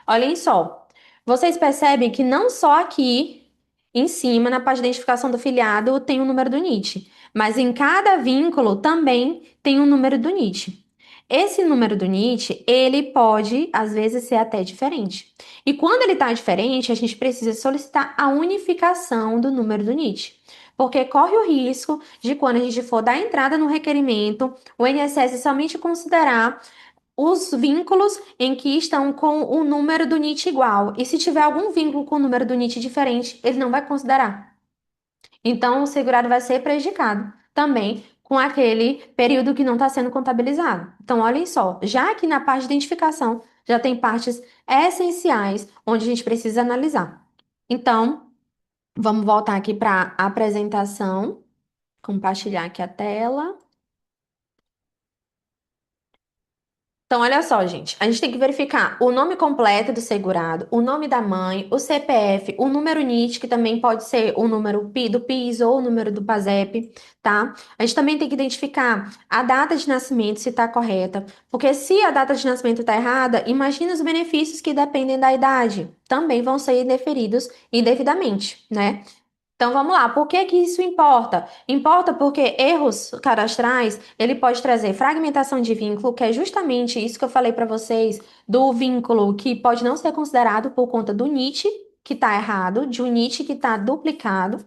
Olhem só, vocês percebem que não só aqui em cima, na parte de identificação do filiado, tem o número do NIT, mas em cada vínculo também tem um número do NIT. Esse número do NIT, ele pode, às vezes, ser até diferente. E quando ele está diferente, a gente precisa solicitar a unificação do número do NIT. Porque corre o risco de, quando a gente for dar entrada no requerimento, o INSS somente considerar os vínculos em que estão com o número do NIT igual. E se tiver algum vínculo com o número do NIT diferente, ele não vai considerar. Então, o segurado vai ser prejudicado também com aquele período que não está sendo contabilizado. Então, olhem só, já aqui na parte de identificação, já tem partes essenciais onde a gente precisa analisar. Então, vamos voltar aqui para a apresentação, compartilhar aqui a tela. Então, olha só, gente. A gente tem que verificar o nome completo do segurado, o nome da mãe, o CPF, o número NIT, que também pode ser o número do PIS ou o número do PASEP, tá? A gente também tem que identificar a data de nascimento, se está correta. Porque se a data de nascimento está errada, imagina os benefícios que dependem da idade. Também vão ser indeferidos indevidamente, né? Então vamos lá, por que que isso importa? Importa porque erros cadastrais, ele pode trazer fragmentação de vínculo, que é justamente isso que eu falei para vocês, do vínculo que pode não ser considerado por conta do NIT, que está errado, de um NIT que está duplicado.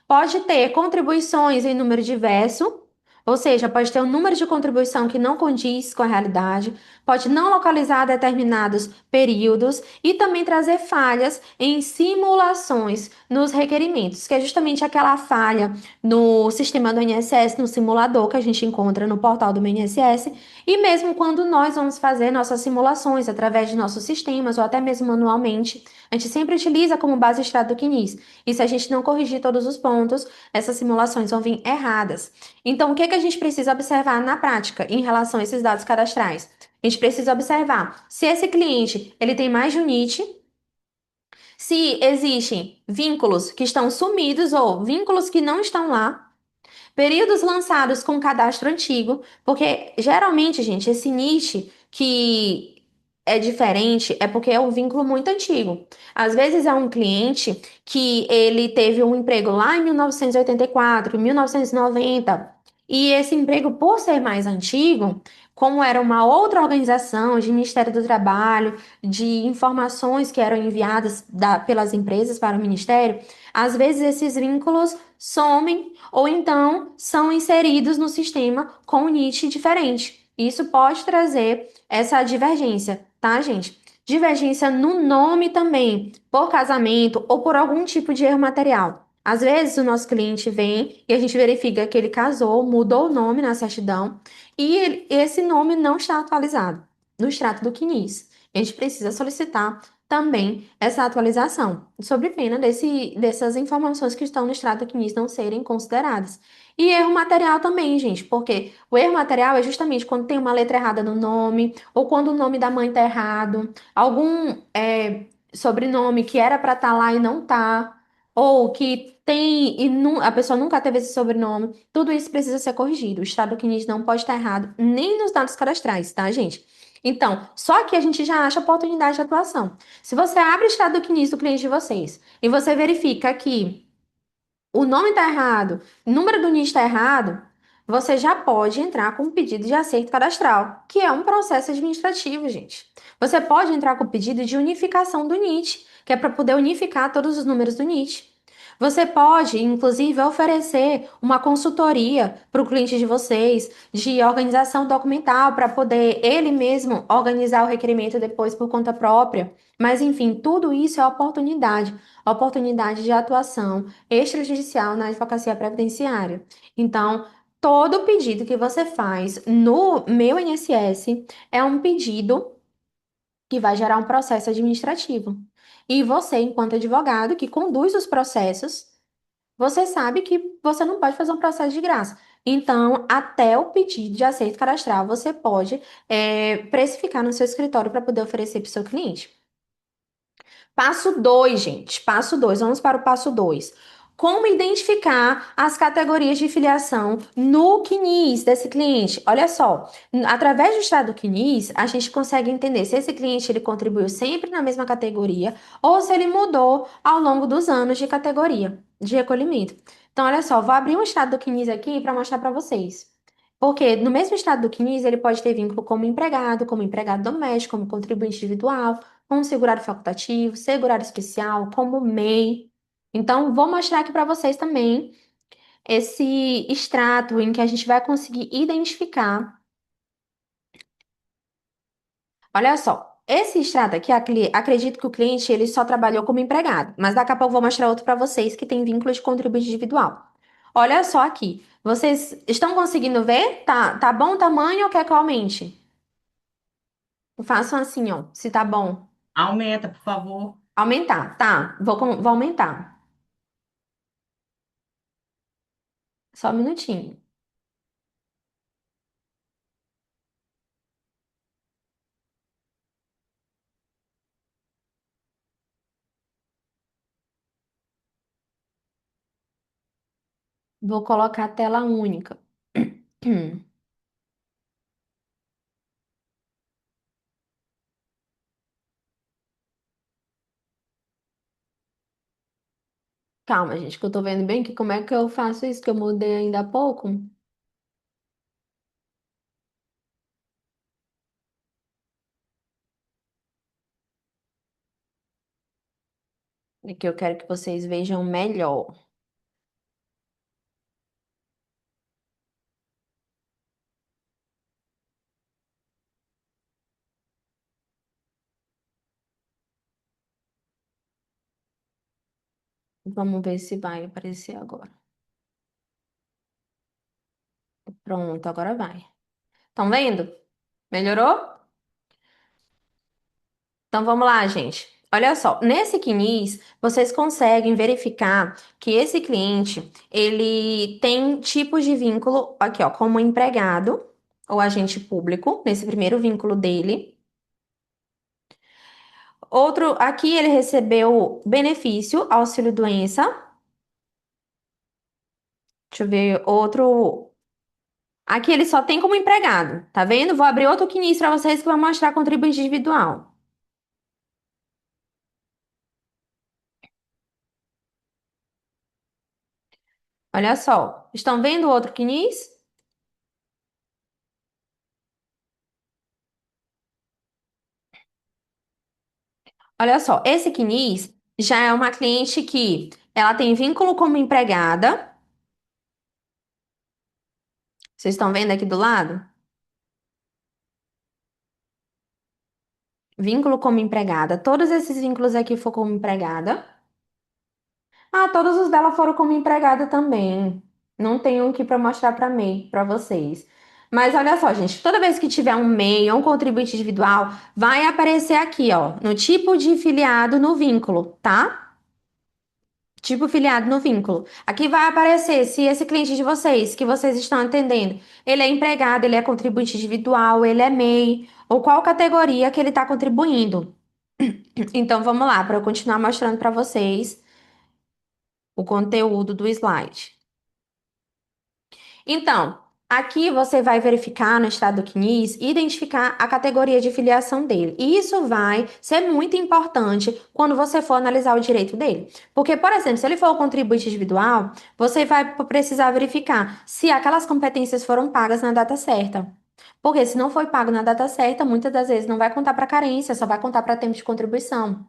Pode ter contribuições em número diverso, ou seja, pode ter um número de contribuição que não condiz com a realidade, pode não localizar determinados períodos e também trazer falhas em simulações nos requerimentos, que é justamente aquela falha no sistema do INSS, no simulador que a gente encontra no portal do INSS, e mesmo quando nós vamos fazer nossas simulações através de nossos sistemas ou até mesmo manualmente, a gente sempre utiliza como base o extrato do CNIS. E se a gente não corrigir todos os pontos, essas simulações vão vir erradas. Então, o que que a gente precisa observar na prática em relação a esses dados cadastrais? A gente precisa observar se esse cliente ele tem mais de um NIT, se existem vínculos que estão sumidos ou vínculos que não estão lá, períodos lançados com cadastro antigo, porque geralmente, gente, esse NIT que é diferente é porque é um vínculo muito antigo. Às vezes é um cliente que ele teve um emprego lá em 1984, 1990, e esse emprego, por ser mais antigo, como era uma outra organização de Ministério do Trabalho, de informações que eram enviadas pelas empresas para o Ministério, às vezes esses vínculos somem ou então são inseridos no sistema com um NIT diferente. Isso pode trazer essa divergência, tá, gente? Divergência no nome também, por casamento ou por algum tipo de erro material. Às vezes o nosso cliente vem e a gente verifica que ele casou, mudou o nome na certidão e esse nome não está atualizado no extrato do CNIS. A gente precisa solicitar também essa atualização, sob pena dessas informações que estão no extrato CNIS não serem consideradas. E erro material também, gente, porque o erro material é justamente quando tem uma letra errada no nome, ou quando o nome da mãe tá errado, algum sobrenome que era para estar lá e não tá, ou que tem e a pessoa nunca teve esse sobrenome, tudo isso precisa ser corrigido. O estado do CNIS não pode estar errado nem nos dados cadastrais, tá, gente? Então, só que a gente já acha oportunidade de atuação. Se você abre o estado do CNIS do cliente de vocês e você verifica que o nome está errado, o número do NIT está errado, você já pode entrar com um pedido de acerto cadastral, que é um processo administrativo, gente. Você pode entrar com o pedido de unificação do NIT, que é para poder unificar todos os números do NIT. Você pode, inclusive, oferecer uma consultoria para o cliente de vocês de organização documental para poder ele mesmo organizar o requerimento depois por conta própria. Mas, enfim, tudo isso é oportunidade de atuação extrajudicial na advocacia previdenciária. Então, todo pedido que você faz no meu INSS é um pedido que vai gerar um processo administrativo. E você, enquanto advogado que conduz os processos, você sabe que você não pode fazer um processo de graça. Então, até o pedido de aceito cadastral, você pode precificar no seu escritório para poder oferecer para o seu cliente. Passo 2, gente. Passo 2. Vamos para o passo 2. Como identificar as categorias de filiação no CNIS desse cliente? Olha só, através do estado do CNIS, a gente consegue entender se esse cliente ele contribuiu sempre na mesma categoria ou se ele mudou ao longo dos anos de categoria de recolhimento. Então, olha só, vou abrir um estado do CNIS aqui para mostrar para vocês. Porque no mesmo estado do CNIS, ele pode ter vínculo como empregado doméstico, como contribuinte individual, como segurado facultativo, segurado especial, como MEI. Então, vou mostrar aqui para vocês também esse extrato em que a gente vai conseguir identificar. Olha só, esse extrato aqui, acredito que o cliente ele só trabalhou como empregado, mas daqui a pouco eu vou mostrar outro para vocês que tem vínculo de contribuinte individual. Olha só aqui, vocês estão conseguindo ver? Tá bom o tamanho ou quer que eu aumente? Façam assim, ó, se tá bom. Aumenta, por favor. Aumentar, tá, vou aumentar. Só um minutinho. Vou colocar a tela única. Calma, gente, que eu tô vendo bem que como é que eu faço isso, que eu mudei ainda há pouco. É que eu quero que vocês vejam melhor. Vamos ver se vai aparecer agora. Pronto, agora vai. Estão vendo? Melhorou? Então vamos lá, gente. Olha só, nesse CNIS, vocês conseguem verificar que esse cliente, ele tem tipos de vínculo, aqui ó, como empregado ou agente público, nesse primeiro vínculo dele. Outro, aqui ele recebeu benefício, auxílio-doença. Deixa eu ver outro. Aqui ele só tem como empregado, tá vendo? Vou abrir outro CNIS para vocês que vai mostrar contribuinte individual. Olha só, estão vendo o outro CNIS? Olha só, esse CNIS já é uma cliente que ela tem vínculo como empregada. Vocês estão vendo aqui do lado? Vínculo como empregada. Todos esses vínculos aqui foram como empregada. Ah, todos os dela foram como empregada também. Não tenho aqui para mostrar para MEI, para vocês. Mas olha só, gente, toda vez que tiver um MEI ou um contribuinte individual, vai aparecer aqui, ó, no tipo de filiado no vínculo, tá? Tipo filiado no vínculo. Aqui vai aparecer se esse cliente de vocês, que vocês estão atendendo, ele é empregado, ele é contribuinte individual, ele é MEI, ou qual categoria que ele está contribuindo. Então vamos lá, para eu continuar mostrando para vocês o conteúdo do slide. Então, Aqui você vai verificar no estado do CNIS e identificar a categoria de filiação dele. E isso vai ser muito importante quando você for analisar o direito dele. Porque, por exemplo, se ele for o contribuinte individual, você vai precisar verificar se aquelas competências foram pagas na data certa. Porque se não foi pago na data certa, muitas das vezes não vai contar para carência, só vai contar para tempo de contribuição.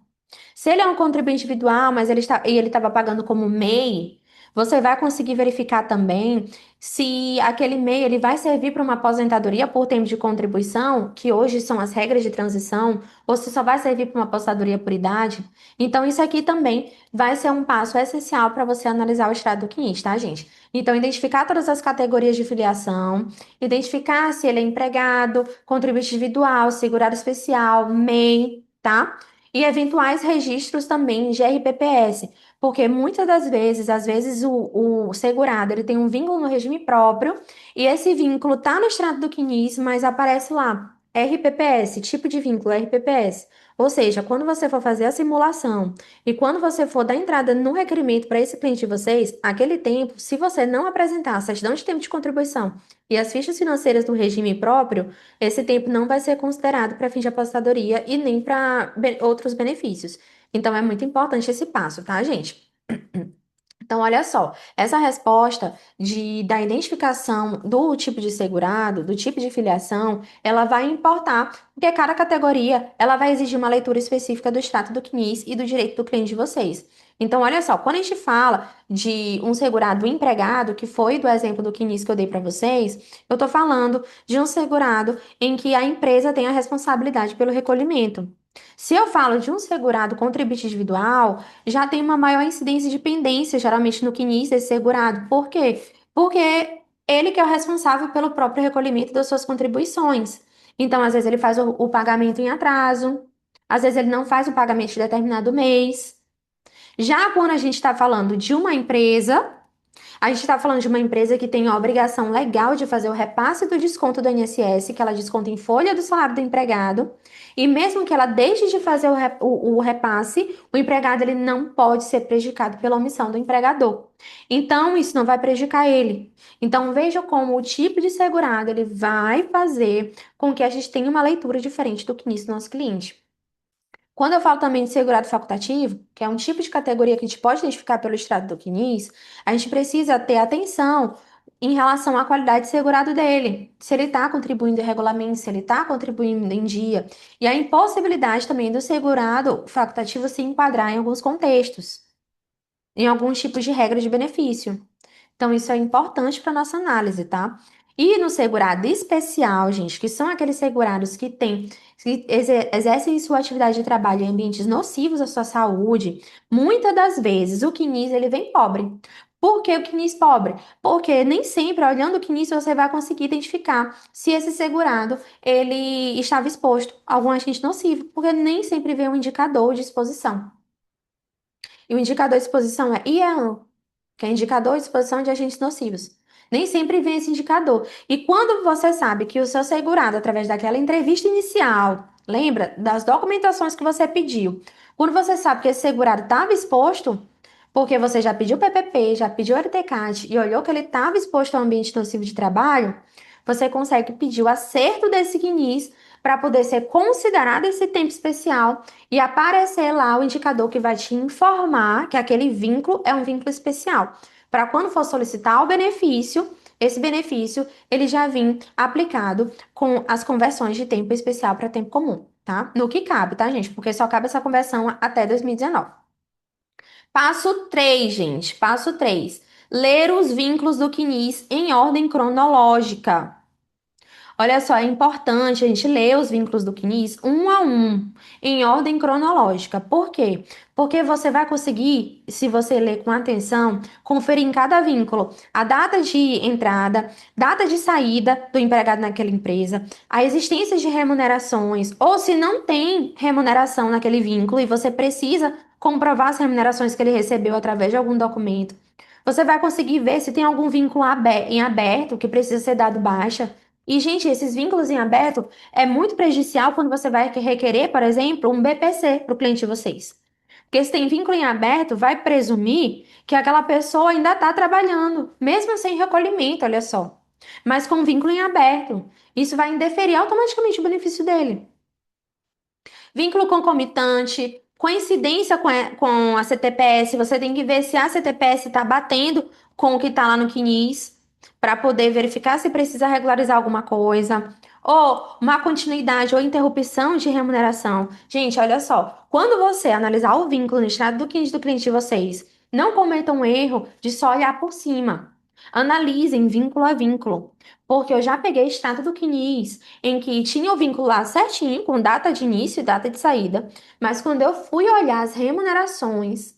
Se ele é um contribuinte individual, mas ele estava pagando como MEI, você vai conseguir verificar também se aquele MEI ele vai servir para uma aposentadoria por tempo de contribuição, que hoje são as regras de transição, ou se só vai servir para uma aposentadoria por idade. Então, isso aqui também vai ser um passo essencial para você analisar o extrato do CNIS, tá, gente? Então, identificar todas as categorias de filiação, identificar se ele é empregado, contribuinte individual, segurado especial, MEI, tá? E eventuais registros também de RPPS, porque muitas das vezes, às vezes o segurado ele tem um vínculo no regime próprio e esse vínculo está no extrato do CNIS, mas aparece lá RPPS, tipo de vínculo RPPS. Ou seja, quando você for fazer a simulação e quando você for dar entrada no requerimento para esse cliente de vocês, aquele tempo, se você não apresentar a certidão de tempo de contribuição e as fichas financeiras do regime próprio, esse tempo não vai ser considerado para fins de aposentadoria e nem para outros benefícios. Então, é muito importante esse passo, tá, gente? Então, olha só, essa resposta da identificação do tipo de segurado, do tipo de filiação, ela vai importar, porque cada categoria, ela vai exigir uma leitura específica do status do CNIS e do direito do cliente de vocês. Então, olha só, quando a gente fala de um segurado empregado, que foi do exemplo do CNIS que eu dei para vocês, eu estou falando de um segurado em que a empresa tem a responsabilidade pelo recolhimento. Se eu falo de um segurado contribuinte individual, já tem uma maior incidência de pendência, geralmente no CNIS desse segurado. Por quê? Porque ele que é o responsável pelo próprio recolhimento das suas contribuições. Então, às vezes, ele faz o pagamento em atraso, às vezes, ele não faz o pagamento de determinado mês. Já quando a gente está falando de uma empresa, a gente está falando de uma empresa que tem a obrigação legal de fazer o repasse do desconto do INSS, que ela desconta em folha do salário do empregado, e mesmo que ela deixe de fazer o repasse, o empregado ele não pode ser prejudicado pela omissão do empregador. Então, isso não vai prejudicar ele. Então, veja como o tipo de segurado ele vai fazer com que a gente tenha uma leitura diferente do que nisso do nosso cliente. Quando eu falo também de segurado facultativo, que é um tipo de categoria que a gente pode identificar pelo extrato do CNIS, a gente precisa ter atenção em relação à qualidade de segurado dele. Se ele está contribuindo em regulamento, se ele está contribuindo em dia. E a impossibilidade também do segurado facultativo se enquadrar em alguns contextos, em alguns tipos de regra de benefício. Então, isso é importante para nossa análise, tá? E no segurado especial, gente, que são aqueles segurados que exercem sua atividade de trabalho em ambientes nocivos à sua saúde, muitas das vezes o CNIS ele vem pobre. Por que o CNIS pobre? Porque nem sempre, olhando o CNIS, você vai conseguir identificar se esse segurado ele estava exposto a algum agente nocivo, porque nem sempre vem um indicador de exposição. E o indicador de exposição é IAAN, que é indicador de exposição de agentes nocivos. Nem sempre vem esse indicador. E quando você sabe que o seu segurado, através daquela entrevista inicial, lembra das documentações que você pediu, quando você sabe que esse segurado estava exposto, porque você já pediu PPP, já pediu RTCAT e olhou que ele estava exposto ao ambiente nocivo de trabalho, você consegue pedir o acerto desse CNIS para poder ser considerado esse tempo especial e aparecer lá o indicador que vai te informar que aquele vínculo é um vínculo especial. Para quando for solicitar o benefício, esse benefício ele já vem aplicado com as conversões de tempo especial para tempo comum, tá? No que cabe, tá, gente? Porque só cabe essa conversão até 2019. Passo 3, gente. Passo 3. Ler os vínculos do CNIS em ordem cronológica. Olha só, é importante a gente ler os vínculos do CNIS um a um, em ordem cronológica. Por quê? Porque você vai conseguir, se você ler com atenção, conferir em cada vínculo a data de entrada, data de saída do empregado naquela empresa, a existência de remunerações, ou se não tem remuneração naquele vínculo e você precisa comprovar as remunerações que ele recebeu através de algum documento. Você vai conseguir ver se tem algum vínculo em aberto que precisa ser dado baixa. E, gente, esses vínculos em aberto é muito prejudicial quando você vai requerer, por exemplo, um BPC para o cliente de vocês. Porque se tem vínculo em aberto, vai presumir que aquela pessoa ainda está trabalhando, mesmo sem recolhimento, olha só. mas com vínculo em aberto. Isso vai indeferir automaticamente o benefício dele. Vínculo concomitante, coincidência com a CTPS, você tem que ver se a CTPS está batendo com o que está lá no CNIS, para poder verificar se precisa regularizar alguma coisa. Ou uma continuidade ou interrupção de remuneração. Gente, olha só, quando você analisar o vínculo no extrato do CNIS do cliente de vocês, não cometam um erro de só olhar por cima. Analisem vínculo a vínculo. Porque eu já peguei extrato do CNIS em que tinha o vínculo lá certinho, com data de início e data de saída, mas quando eu fui olhar as remunerações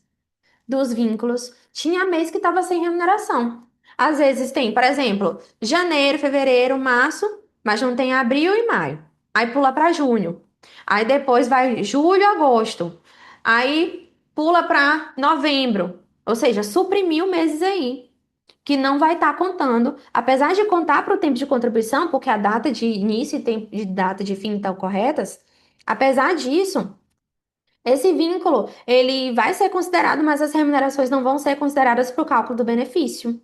dos vínculos, tinha mês que estava sem remuneração. Às vezes tem, por exemplo, janeiro, fevereiro, março, mas não tem abril e maio. Aí pula para junho. Aí depois vai julho, agosto. Aí pula para novembro. Ou seja, suprimiu meses aí que não vai estar contando, apesar de contar para o tempo de contribuição, porque a data de início e tempo de data de fim estão corretas, apesar disso, esse vínculo, ele vai ser considerado, mas as remunerações não vão ser consideradas para o cálculo do benefício.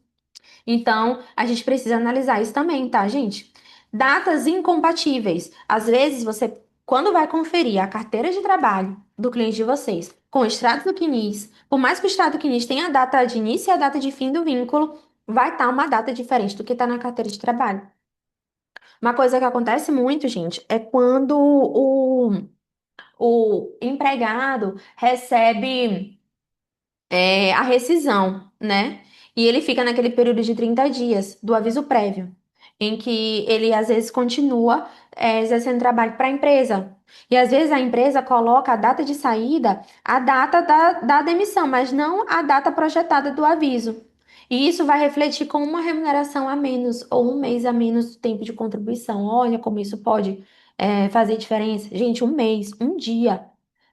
Então, a gente precisa analisar isso também, tá, gente? Datas incompatíveis. Às vezes, você, quando vai conferir a carteira de trabalho do cliente de vocês com o extrato do CNIS, por mais que o extrato do CNIS tenha a data de início e a data de fim do vínculo, vai estar uma data diferente do que está na carteira de trabalho. Uma coisa que acontece muito, gente, é quando o empregado recebe a rescisão, né? E ele fica naquele período de 30 dias do aviso prévio, em que ele às vezes continua exercendo trabalho para a empresa. E às vezes a empresa coloca a data de saída, a data da demissão, mas não a data projetada do aviso. E isso vai refletir com uma remuneração a menos ou um mês a menos do tempo de contribuição. Olha como isso pode fazer diferença. Gente, um mês, um dia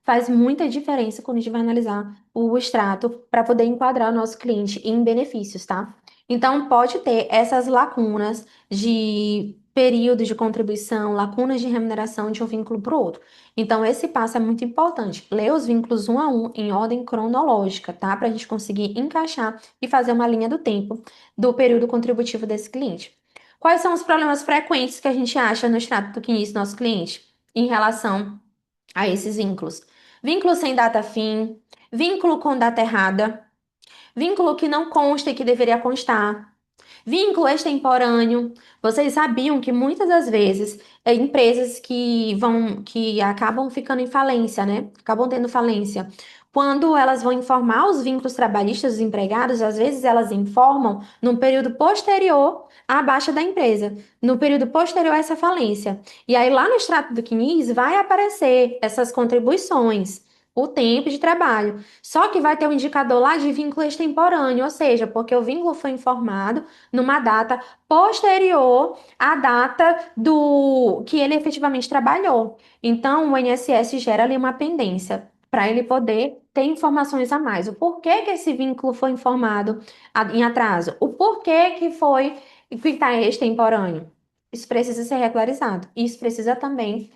faz muita diferença quando a gente vai analisar o extrato para poder enquadrar o nosso cliente em benefícios, tá? Então, pode ter essas lacunas de período de contribuição, lacunas de remuneração de um vínculo para o outro. Então, esse passo é muito importante. Ler os vínculos um a um em ordem cronológica, tá? Para a gente conseguir encaixar e fazer uma linha do tempo do período contributivo desse cliente. Quais são os problemas frequentes que a gente acha no extrato do CNIS do nosso cliente em relação a esses vínculos? Vínculo sem data fim, vínculo com data errada, vínculo que não consta e que deveria constar, vínculo extemporâneo. Vocês sabiam que muitas das vezes empresas que acabam ficando em falência, né? Acabam tendo falência. Quando elas vão informar os vínculos trabalhistas dos empregados, às vezes elas informam num período posterior à baixa da empresa, no período posterior a essa falência. E aí lá no extrato do CNIS vai aparecer essas contribuições, o tempo de trabalho. Só que vai ter um indicador lá de vínculo extemporâneo, ou seja, porque o vínculo foi informado numa data posterior à data do que ele efetivamente trabalhou. Então, o INSS gera ali uma pendência para ele poder ter informações a mais. O porquê que esse vínculo foi informado em atraso? O porquê que está extemporâneo? Isso precisa ser regularizado. Isso precisa também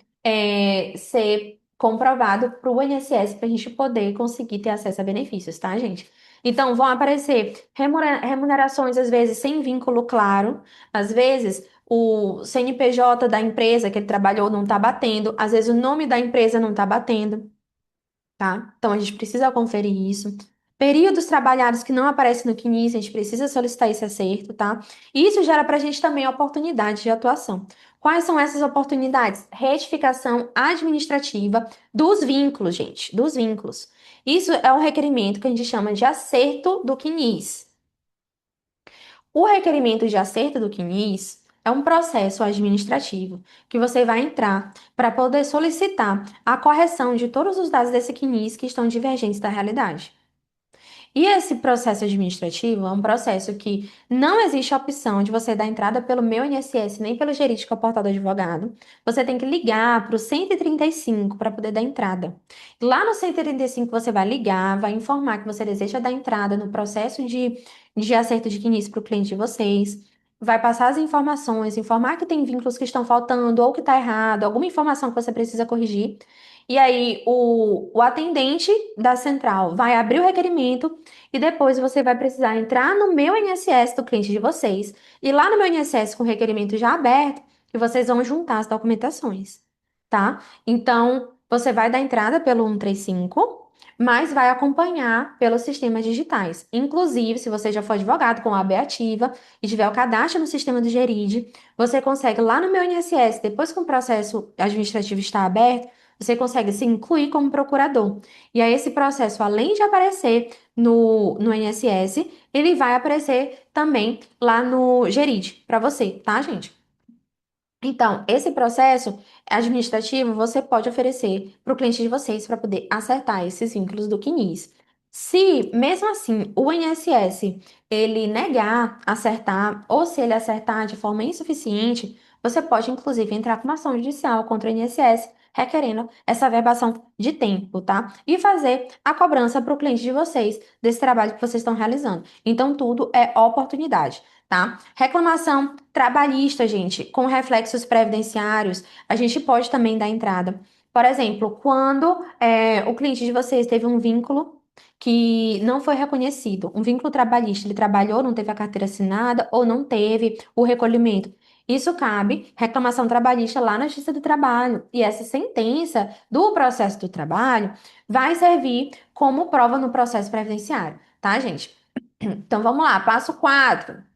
ser comprovado para o INSS para a gente poder conseguir ter acesso a benefícios, tá, gente? Então, vão aparecer remunerações, às vezes, sem vínculo claro, às vezes o CNPJ da empresa que ele trabalhou não está batendo, às vezes o nome da empresa não está batendo, tá? Então, a gente precisa conferir isso. Períodos trabalhados que não aparecem no CNIS, a gente precisa solicitar esse acerto, tá? E isso gera para a gente também oportunidades de atuação. Quais são essas oportunidades? Retificação administrativa dos vínculos, gente, dos vínculos. Isso é um requerimento que a gente chama de acerto do CNIS. O requerimento de acerto do CNIS é um processo administrativo que você vai entrar para poder solicitar a correção de todos os dados desse CNIS que estão divergentes da realidade. E esse processo administrativo é um processo que não existe a opção de você dar entrada pelo meu INSS nem pelo Gerídico ao Portal do Advogado. Você tem que ligar para o 135 para poder dar entrada. Lá no 135 você vai ligar, vai informar que você deseja dar entrada no processo de acerto de início para o cliente de vocês. Vai passar as informações, informar que tem vínculos que estão faltando ou que está errado, alguma informação que você precisa corrigir. E aí, o atendente da central vai abrir o requerimento e depois você vai precisar entrar no meu INSS do cliente de vocês. E lá no meu INSS com o requerimento já aberto, e vocês vão juntar as documentações, tá? Então, você vai dar entrada pelo 135, mas vai acompanhar pelos sistemas digitais. Inclusive, se você já for advogado com a AB ativa e tiver o cadastro no sistema do Geride, você consegue lá no meu INSS, depois que o processo administrativo está aberto, você consegue se incluir como procurador. E aí, esse processo, além de aparecer no INSS, ele vai aparecer também lá no Geride, para você, tá, gente? Então, esse processo administrativo você pode oferecer para o cliente de vocês para poder acertar esses vínculos do CNIS. Se, mesmo assim, o INSS ele negar acertar, ou se ele acertar de forma insuficiente, você pode, inclusive, entrar com uma ação judicial contra o INSS, requerendo essa verbação de tempo, tá? E fazer a cobrança para o cliente de vocês desse trabalho que vocês estão realizando. Então, tudo é oportunidade. Tá? Reclamação trabalhista, gente, com reflexos previdenciários, a gente pode também dar entrada. Por exemplo, quando o cliente de vocês teve um vínculo que não foi reconhecido, um vínculo trabalhista, ele trabalhou, não teve a carteira assinada ou não teve o recolhimento. Isso cabe reclamação trabalhista lá na Justiça do Trabalho. E essa sentença do processo do trabalho vai servir como prova no processo previdenciário, tá, gente? Então vamos lá, passo 4.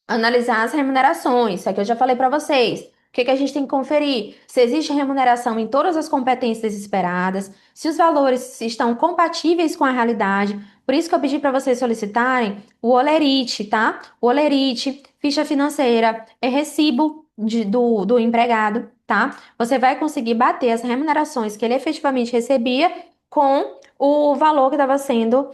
Analisar as remunerações. Isso aqui eu já falei para vocês. O que que a gente tem que conferir? Se existe remuneração em todas as competências esperadas, se os valores estão compatíveis com a realidade. Por isso que eu pedi para vocês solicitarem o Olerite, tá? O Olerite, ficha financeira, é recibo do empregado, tá? Você vai conseguir bater as remunerações que ele efetivamente recebia com o valor que estava sendo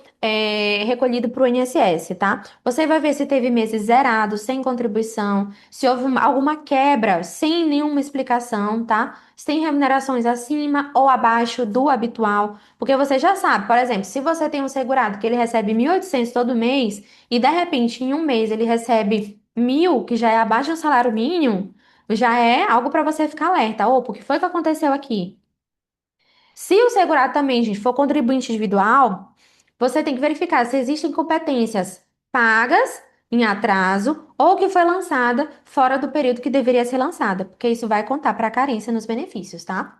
recolhido para o INSS, tá? Você vai ver se teve meses zerados, sem contribuição, se houve alguma quebra sem nenhuma explicação, tá? Se tem remunerações acima ou abaixo do habitual, porque você já sabe, por exemplo, se você tem um segurado que ele recebe 1.800 todo mês e de repente em um mês ele recebe 1.000, que já é abaixo do salário mínimo, já é algo para você ficar alerta. Ou porque foi que aconteceu aqui? Se o segurado também, gente, for contribuinte individual, você tem que verificar se existem competências pagas em atraso ou que foi lançada fora do período que deveria ser lançada, porque isso vai contar para a carência nos benefícios, tá?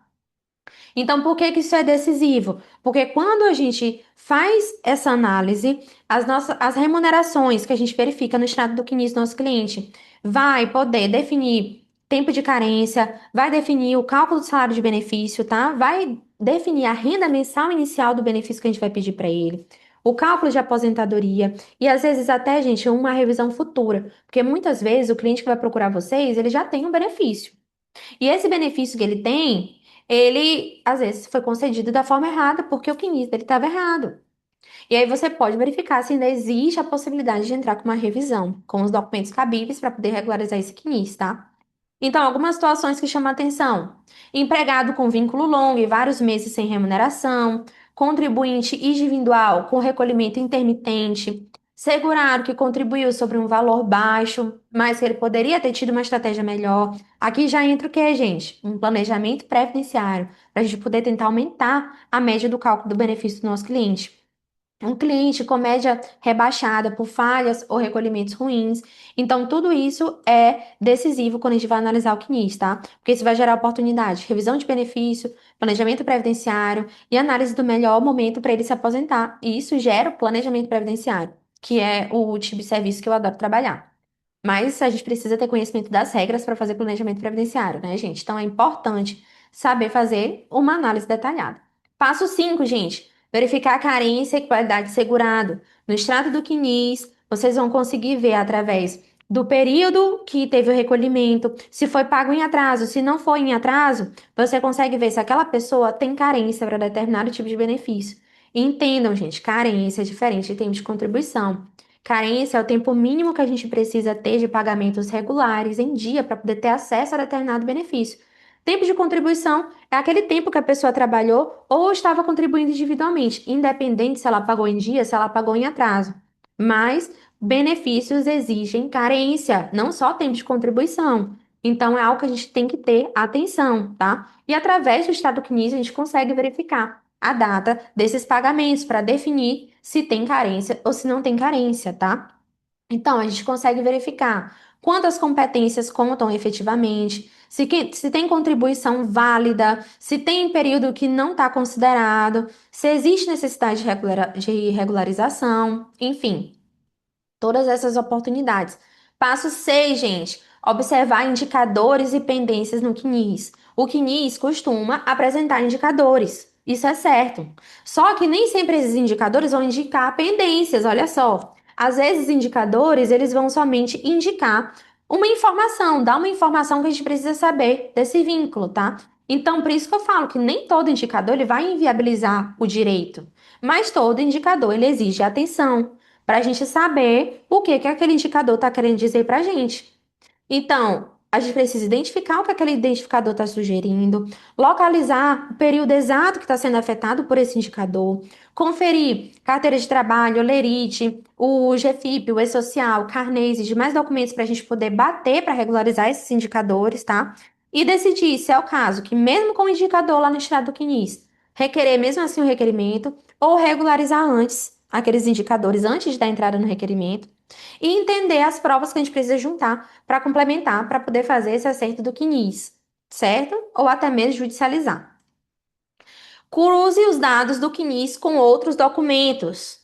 Então, por que que isso é decisivo? Porque quando a gente faz essa análise, as remunerações que a gente verifica no extrato do CNIS do nosso cliente vai poder definir tempo de carência, vai definir o cálculo do salário de benefício, tá? Vai definir a renda mensal inicial do benefício que a gente vai pedir para ele. O cálculo de aposentadoria e às vezes até, gente, uma revisão futura, porque muitas vezes o cliente que vai procurar vocês, ele já tem um benefício. E esse benefício que ele tem, ele às vezes foi concedido da forma errada, porque o CNIS dele estava errado. E aí você pode verificar se ainda existe a possibilidade de entrar com uma revisão, com os documentos cabíveis para poder regularizar esse CNIS, tá? Então, algumas situações que chamam a atenção: empregado com vínculo longo e vários meses sem remuneração, contribuinte individual com recolhimento intermitente, segurado que contribuiu sobre um valor baixo, mas que ele poderia ter tido uma estratégia melhor. Aqui já entra o que, gente? Um planejamento previdenciário, para a gente poder tentar aumentar a média do cálculo do benefício do nosso cliente. Um cliente com média rebaixada por falhas ou recolhimentos ruins. Então, tudo isso é decisivo quando a gente vai analisar o CNIS, tá? Porque isso vai gerar oportunidade, revisão de benefício, planejamento previdenciário e análise do melhor momento para ele se aposentar. E isso gera o planejamento previdenciário, que é o tipo de serviço que eu adoro trabalhar. Mas a gente precisa ter conhecimento das regras para fazer planejamento previdenciário, né, gente? Então é importante saber fazer uma análise detalhada. Passo 5, gente. Verificar a carência e qualidade de segurado. No extrato do CNIS, vocês vão conseguir ver através do período que teve o recolhimento, se foi pago em atraso, se não foi em atraso, você consegue ver se aquela pessoa tem carência para determinado tipo de benefício. E entendam, gente, carência é diferente de tempo de contribuição. Carência é o tempo mínimo que a gente precisa ter de pagamentos regulares em dia para poder ter acesso a determinado benefício. Tempo de contribuição é aquele tempo que a pessoa trabalhou ou estava contribuindo individualmente, independente se ela pagou em dia, se ela pagou em atraso. Mas benefícios exigem carência, não só tempo de contribuição. Então, é algo que a gente tem que ter atenção, tá? E através do estado CNIS, a gente consegue verificar a data desses pagamentos para definir se tem carência ou se não tem carência, tá? Então, a gente consegue verificar quantas competências contam efetivamente, se tem contribuição válida, se tem período que não está considerado, se existe necessidade de regularização, enfim, todas essas oportunidades. Passo 6, gente, observar indicadores e pendências no CNIS. O CNIS costuma apresentar indicadores, isso é certo. Só que nem sempre esses indicadores vão indicar pendências, olha só. Às vezes, os indicadores, eles vão somente indicar uma informação, dar uma informação que a gente precisa saber desse vínculo, tá? Então, por isso que eu falo que nem todo indicador ele vai inviabilizar o direito, mas todo indicador ele exige atenção para a gente saber o que que aquele indicador está querendo dizer para a gente. Então, a gente precisa identificar o que aquele identificador está sugerindo, localizar o período exato que está sendo afetado por esse indicador, conferir carteira de trabalho, Lerite, o GFIP, o E-Social, carnês e demais documentos para a gente poder bater para regularizar esses indicadores, tá? E decidir se é o caso que, mesmo com o indicador lá no extrato do CNIS, requerer mesmo assim o requerimento ou regularizar antes aqueles indicadores antes da entrada no requerimento e entender as provas que a gente precisa juntar para complementar, para poder fazer esse acerto do CNIS, certo? Ou até mesmo judicializar. Cruze os dados do CNIS com outros documentos.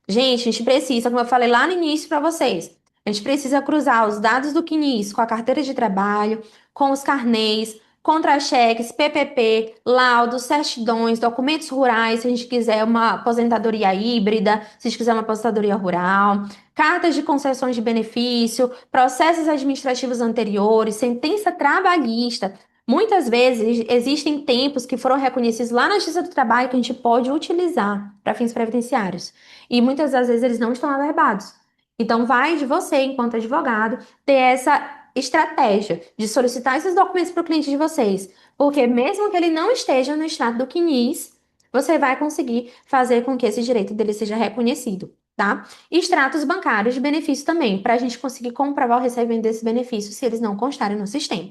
Gente, a gente precisa, como eu falei lá no início para vocês, a gente precisa cruzar os dados do CNIS com a carteira de trabalho, com os carnês, contra-cheques, PPP, laudos, certidões, documentos rurais, se a gente quiser uma aposentadoria híbrida, se a gente quiser uma aposentadoria rural, cartas de concessões de benefício, processos administrativos anteriores, sentença trabalhista. Muitas vezes existem tempos que foram reconhecidos lá na Justiça do Trabalho que a gente pode utilizar para fins previdenciários. E muitas das vezes eles não estão averbados. Então, vai de você, enquanto advogado, ter essa estratégia de solicitar esses documentos para o cliente de vocês. Porque mesmo que ele não esteja no extrato do CNIS, você vai conseguir fazer com que esse direito dele seja reconhecido, tá? E extratos bancários de benefício também, para a gente conseguir comprovar o recebimento desses benefícios se eles não constarem no sistema.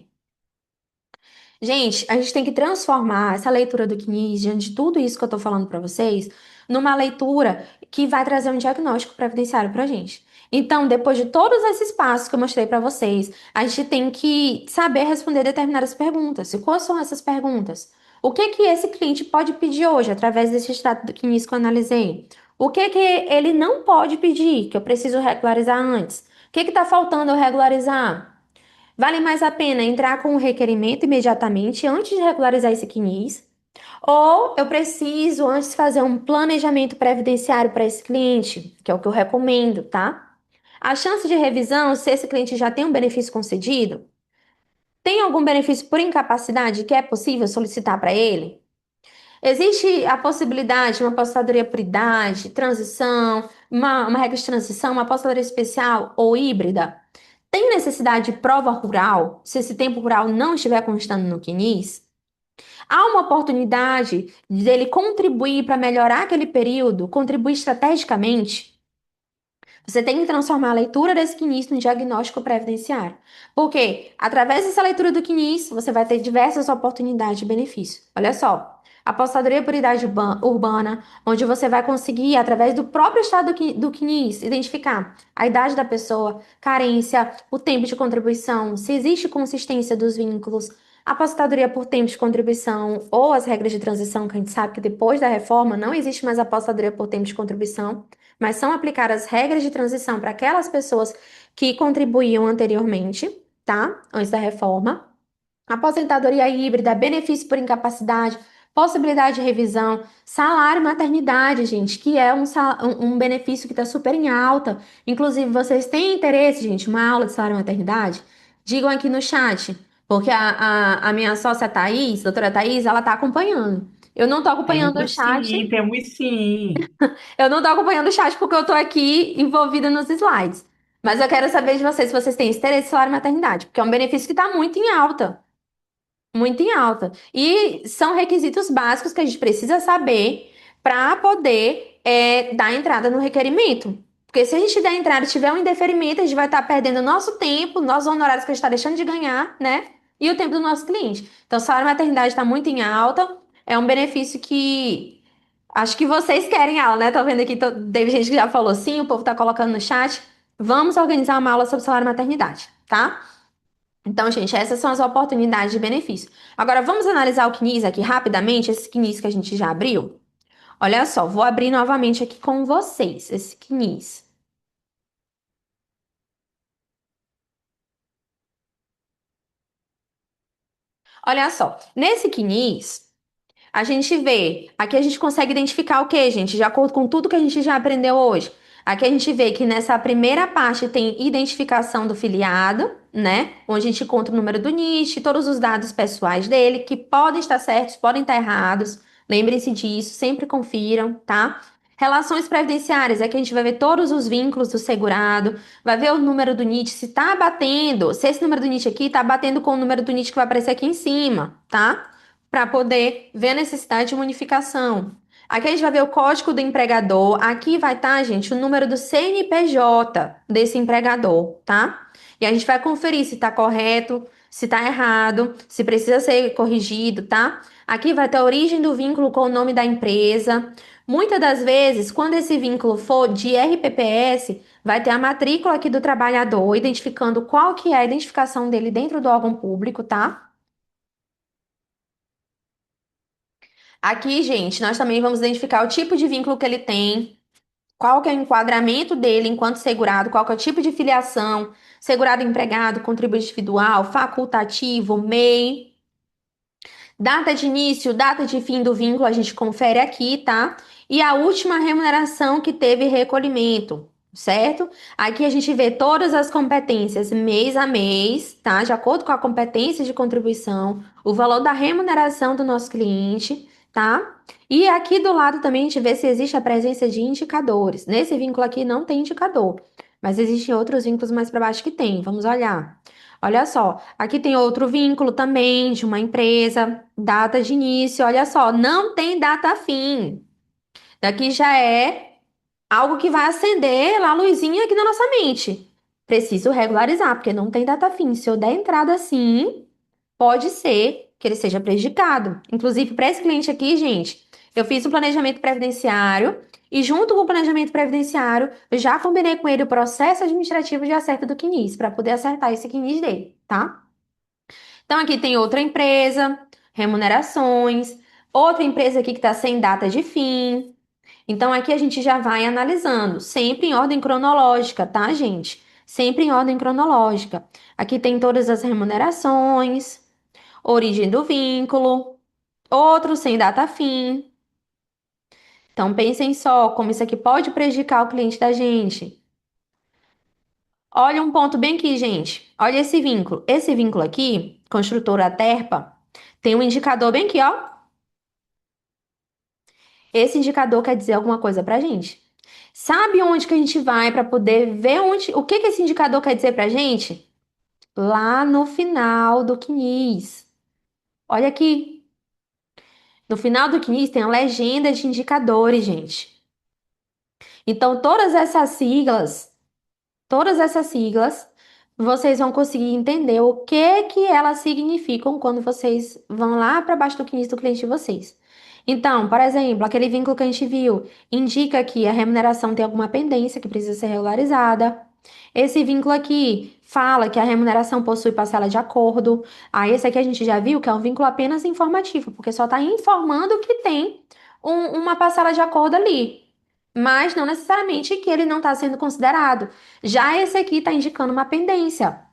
Gente, a gente tem que transformar essa leitura do CNIS, diante de tudo isso que eu tô falando para vocês, numa leitura que vai trazer um diagnóstico previdenciário pra gente. Então, depois de todos esses passos que eu mostrei para vocês, a gente tem que saber responder determinadas perguntas. E quais são essas perguntas? O que que esse cliente pode pedir hoje, através desse extrato do CNIS que eu analisei? O que que ele não pode pedir, que eu preciso regularizar antes? O que que tá faltando eu regularizar? Vale mais a pena entrar com o requerimento imediatamente antes de regularizar esse CNIS? Ou eu preciso antes fazer um planejamento previdenciário para esse cliente, que é o que eu recomendo, tá? A chance de revisão, se esse cliente já tem um benefício concedido, tem algum benefício por incapacidade que é possível solicitar para ele? Existe a possibilidade de uma aposentadoria por idade, transição, uma regra de transição, uma aposentadoria especial ou híbrida? Tem necessidade de prova rural, se esse tempo rural não estiver constando no CNIS? Há uma oportunidade dele contribuir para melhorar aquele período, contribuir estrategicamente? Você tem que transformar a leitura desse CNIS no diagnóstico previdenciário. Porque, através dessa leitura do CNIS, você vai ter diversas oportunidades de benefício. Olha só, apostadoria por idade urbana, onde você vai conseguir, através do próprio estado do CNIS, identificar a idade da pessoa, carência, o tempo de contribuição, se existe consistência dos vínculos, apostadoria por tempo de contribuição ou as regras de transição, que a gente sabe que depois da reforma não existe mais apostadoria por tempo de contribuição, mas são aplicadas regras de transição para aquelas pessoas que contribuíam anteriormente, tá? Antes da reforma. Aposentadoria híbrida, benefício por incapacidade, possibilidade de revisão, salário maternidade, gente, que é um benefício que está super em alta. Inclusive, vocês têm interesse, gente, uma aula de salário maternidade? Digam aqui no chat, porque a minha sócia Thaís, doutora Thaís, ela está acompanhando. Eu não estou acompanhando o chat. Temos sim. Eu não tô acompanhando o chat porque eu tô aqui envolvida nos slides. Mas eu quero saber de vocês se vocês têm interesse em salário maternidade, porque é um benefício que está muito em alta. Muito em alta. E são requisitos básicos que a gente precisa saber para poder dar entrada no requerimento. Porque se a gente der entrada e tiver um indeferimento, a gente vai estar perdendo nosso tempo, nossos honorários que a gente está deixando de ganhar, né? E o tempo do nosso cliente. Então, o salário maternidade está muito em alta, é um benefício que acho que vocês querem aula, né? Tô vendo aqui, teve gente que já falou sim, o povo tá colocando no chat. Vamos organizar uma aula sobre salário maternidade, tá? Então, gente, essas são as oportunidades de benefício. Agora, vamos analisar o CNIS aqui rapidamente, esse CNIS que a gente já abriu. Olha só, vou abrir novamente aqui com vocês, esse CNIS. Olha só, nesse CNIS, a gente vê, aqui a gente consegue identificar o que, gente? De acordo com tudo que a gente já aprendeu hoje. Aqui a gente vê que nessa primeira parte tem identificação do filiado, né? Onde a gente encontra o número do NIT, todos os dados pessoais dele, que podem estar certos, podem estar errados. Lembrem-se disso, sempre confiram, tá? Relações previdenciárias, é que a gente vai ver todos os vínculos do segurado, vai ver o número do NIT, se tá batendo, se esse número do NIT aqui tá batendo com o número do NIT que vai aparecer aqui em cima, tá? Para poder ver a necessidade de uma unificação. Aqui a gente vai ver o código do empregador. Aqui vai estar, gente, o número do CNPJ desse empregador, tá? E a gente vai conferir se está correto, se está errado, se precisa ser corrigido, tá? Aqui vai ter a origem do vínculo com o nome da empresa. Muitas das vezes, quando esse vínculo for de RPPS, vai ter a matrícula aqui do trabalhador, identificando qual que é a identificação dele dentro do órgão público, tá? Aqui, gente, nós também vamos identificar o tipo de vínculo que ele tem, qual que é o enquadramento dele enquanto segurado, qual que é o tipo de filiação, segurado empregado, contribuinte individual, facultativo, MEI. Data de início, data de fim do vínculo, a gente confere aqui, tá? E a última remuneração que teve recolhimento, certo? Aqui a gente vê todas as competências mês a mês, tá? De acordo com a competência de contribuição, o valor da remuneração do nosso cliente, tá? E aqui do lado também a gente vê se existe a presença de indicadores. Nesse vínculo aqui não tem indicador, mas existem outros vínculos mais para baixo que tem. Vamos olhar. Olha só, aqui tem outro vínculo também de uma empresa, data de início, olha só, não tem data fim. Daqui já é algo que vai acender lá a luzinha aqui na nossa mente. Preciso regularizar, porque não tem data fim. Se eu der entrada assim, pode ser que ele seja prejudicado. Inclusive, para esse cliente aqui, gente, eu fiz um planejamento previdenciário e, junto com o planejamento previdenciário, eu já combinei com ele o processo administrativo de acerto do CNIS, para poder acertar esse CNIS dele, tá? Então, aqui tem outra empresa, remunerações, outra empresa aqui que está sem data de fim. Então, aqui a gente já vai analisando, sempre em ordem cronológica, tá, gente? Sempre em ordem cronológica. Aqui tem todas as remunerações, origem do vínculo, outro sem data fim. Então, pensem só como isso aqui pode prejudicar o cliente da gente. Olha um ponto bem aqui, gente. Olha esse vínculo. Esse vínculo aqui, construtora Terpa, tem um indicador bem aqui, ó. Esse indicador quer dizer alguma coisa pra gente. Sabe onde que a gente vai para poder ver o que que esse indicador quer dizer pra gente? Lá no final do CNIS. Olha aqui. No final do CNIS tem a legenda de indicadores, gente. Então, todas essas siglas, vocês vão conseguir entender o que que elas significam quando vocês vão lá para baixo do CNIS do cliente de vocês. Então, por exemplo, aquele vínculo que a gente viu indica que a remuneração tem alguma pendência que precisa ser regularizada. Esse vínculo aqui fala que a remuneração possui parcela de acordo. Ah, esse aqui a gente já viu que é um vínculo apenas informativo, porque só está informando que tem uma parcela de acordo ali, mas não necessariamente que ele não está sendo considerado. Já esse aqui está indicando uma pendência.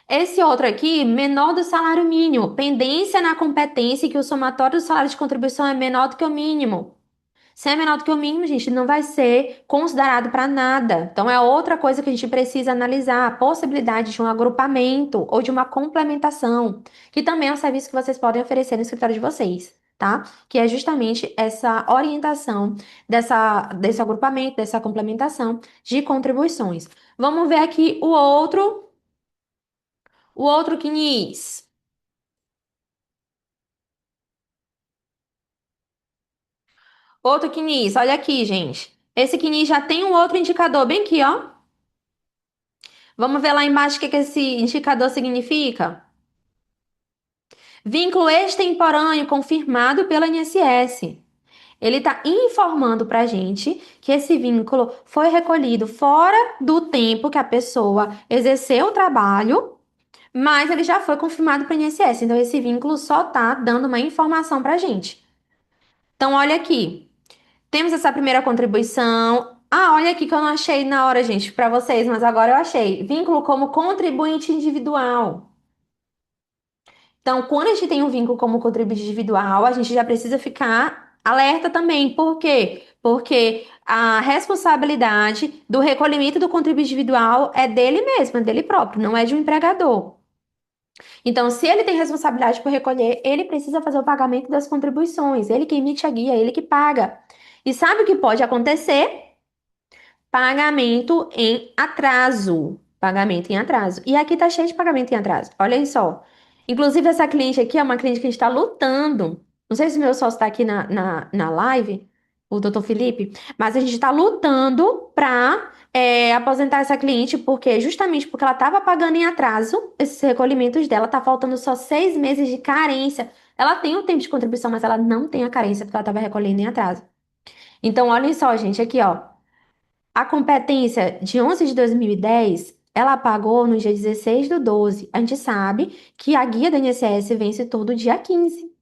Esse outro aqui, menor do salário mínimo, pendência na competência que o somatório do salário de contribuição é menor do que o mínimo. Se é menor do que o mínimo, gente, não vai ser considerado para nada. Então, é outra coisa que a gente precisa analisar, a possibilidade de um agrupamento ou de uma complementação, que também é um serviço que vocês podem oferecer no escritório de vocês, tá? Que é justamente essa orientação desse agrupamento, dessa complementação de contribuições. Vamos ver aqui o outro CNIS. Outro CNIS, olha aqui, gente. Esse CNIS já tem um outro indicador bem aqui, ó. Vamos ver lá embaixo o que que esse indicador significa? Vínculo extemporâneo confirmado pela INSS. Ele está informando para a gente que esse vínculo foi recolhido fora do tempo que a pessoa exerceu o trabalho, mas ele já foi confirmado para o INSS. Então, esse vínculo só está dando uma informação para a gente. Então, olha aqui. Temos essa primeira contribuição. Ah, olha aqui que eu não achei na hora, gente, para vocês, mas agora eu achei. Vínculo como contribuinte individual. Então, quando a gente tem um vínculo como contribuinte individual, a gente já precisa ficar alerta também. Por quê? Porque a responsabilidade do recolhimento do contribuinte individual é dele mesmo, é dele próprio, não é de um empregador. Então, se ele tem responsabilidade por recolher, ele precisa fazer o pagamento das contribuições, ele que emite a guia, ele que paga. E sabe o que pode acontecer? Pagamento em atraso. Pagamento em atraso. E aqui tá cheio de pagamento em atraso. Olha aí só. Inclusive, essa cliente aqui é uma cliente que a gente está lutando. Não sei se o meu sócio está aqui na live, o doutor Felipe, mas a gente está lutando para aposentar essa cliente, porque justamente porque ela estava pagando em atraso esses recolhimentos dela, tá faltando só 6 meses de carência. Ela tem o tempo de contribuição, mas ela não tem a carência porque ela estava recolhendo em atraso. Então, olhem só, gente, aqui, ó. A competência de 11 de 2010, ela pagou no dia 16/12. A gente sabe que a guia da INSS vence todo dia 15.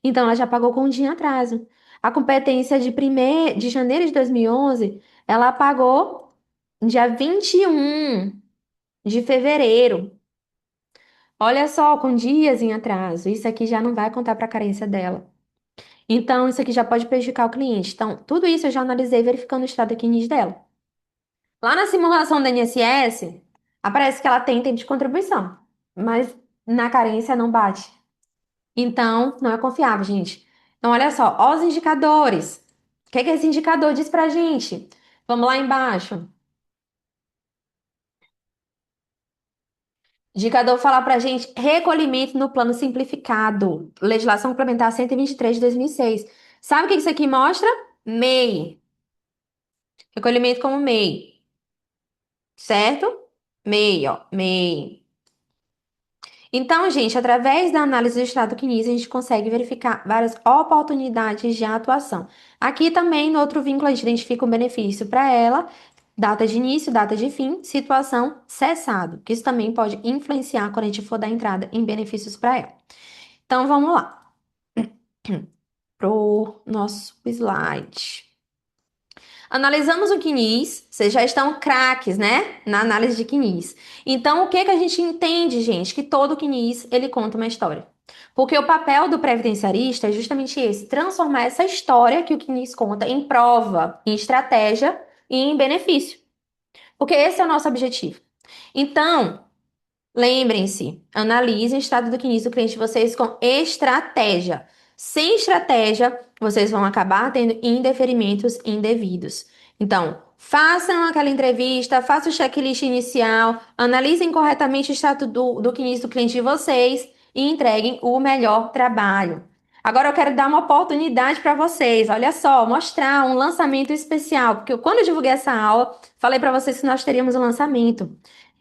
Então, ela já pagou com um dia em atraso. A competência de janeiro de 2011, ela pagou dia 21 de fevereiro. Olha só, com dias em atraso. Isso aqui já não vai contar para a carência dela. Então, isso aqui já pode prejudicar o cliente. Então, tudo isso eu já analisei verificando o estado aqui NIS dela. Lá na simulação da INSS, aparece que ela tem tempo de contribuição, mas na carência não bate. Então, não é confiável, gente. Então, olha só, ó os indicadores. O que é que esse indicador diz pra gente? Vamos lá embaixo. Indicador fala pra gente recolhimento no plano simplificado. Legislação Complementar 123 de 2006. Sabe o que isso aqui mostra? MEI. Recolhimento como MEI. Certo? MEI, ó. MEI. Então, gente, através da análise do extrato CNIS, a gente consegue verificar várias oportunidades de atuação. Aqui também, no outro vínculo, a gente identifica um benefício para ela, data de início, data de fim, situação cessado, que isso também pode influenciar quando a gente for dar entrada em benefícios para ela. Então, vamos lá pro nosso slide. Analisamos o CNIS, vocês já estão craques, né? Na análise de CNIS. Então, o que que a gente entende, gente? Que todo CNIS, ele conta uma história. Porque o papel do previdenciarista é justamente esse, transformar essa história que o CNIS conta em prova, em estratégia e em benefício. Porque esse é o nosso objetivo. Então, lembrem-se, analisem o estado do CNIS do cliente de vocês com estratégia. Sem estratégia, vocês vão acabar tendo indeferimentos indevidos. Então, façam aquela entrevista, façam o checklist inicial, analisem corretamente o estado do CNIS do cliente de vocês e entreguem o melhor trabalho. Agora eu quero dar uma oportunidade para vocês, olha só, mostrar um lançamento especial, porque quando eu divulguei essa aula, falei para vocês que nós teríamos um lançamento.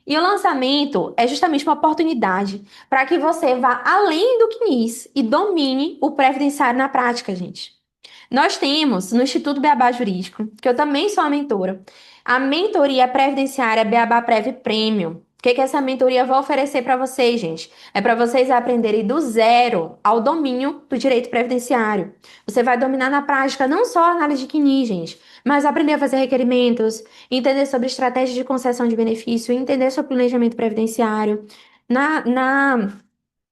E o lançamento é justamente uma oportunidade para que você vá além do CNIS e domine o previdenciário na prática, gente. Nós temos no Instituto Beabá Jurídico, que eu também sou a mentora, a mentoria previdenciária Beabá Prev Premium. O que que essa mentoria vai oferecer para vocês, gente? É para vocês aprenderem do zero ao domínio do direito previdenciário. Você vai dominar na prática não só a análise de CNI, gente, mas aprender a fazer requerimentos, entender sobre estratégias de concessão de benefício, entender sobre planejamento previdenciário. Na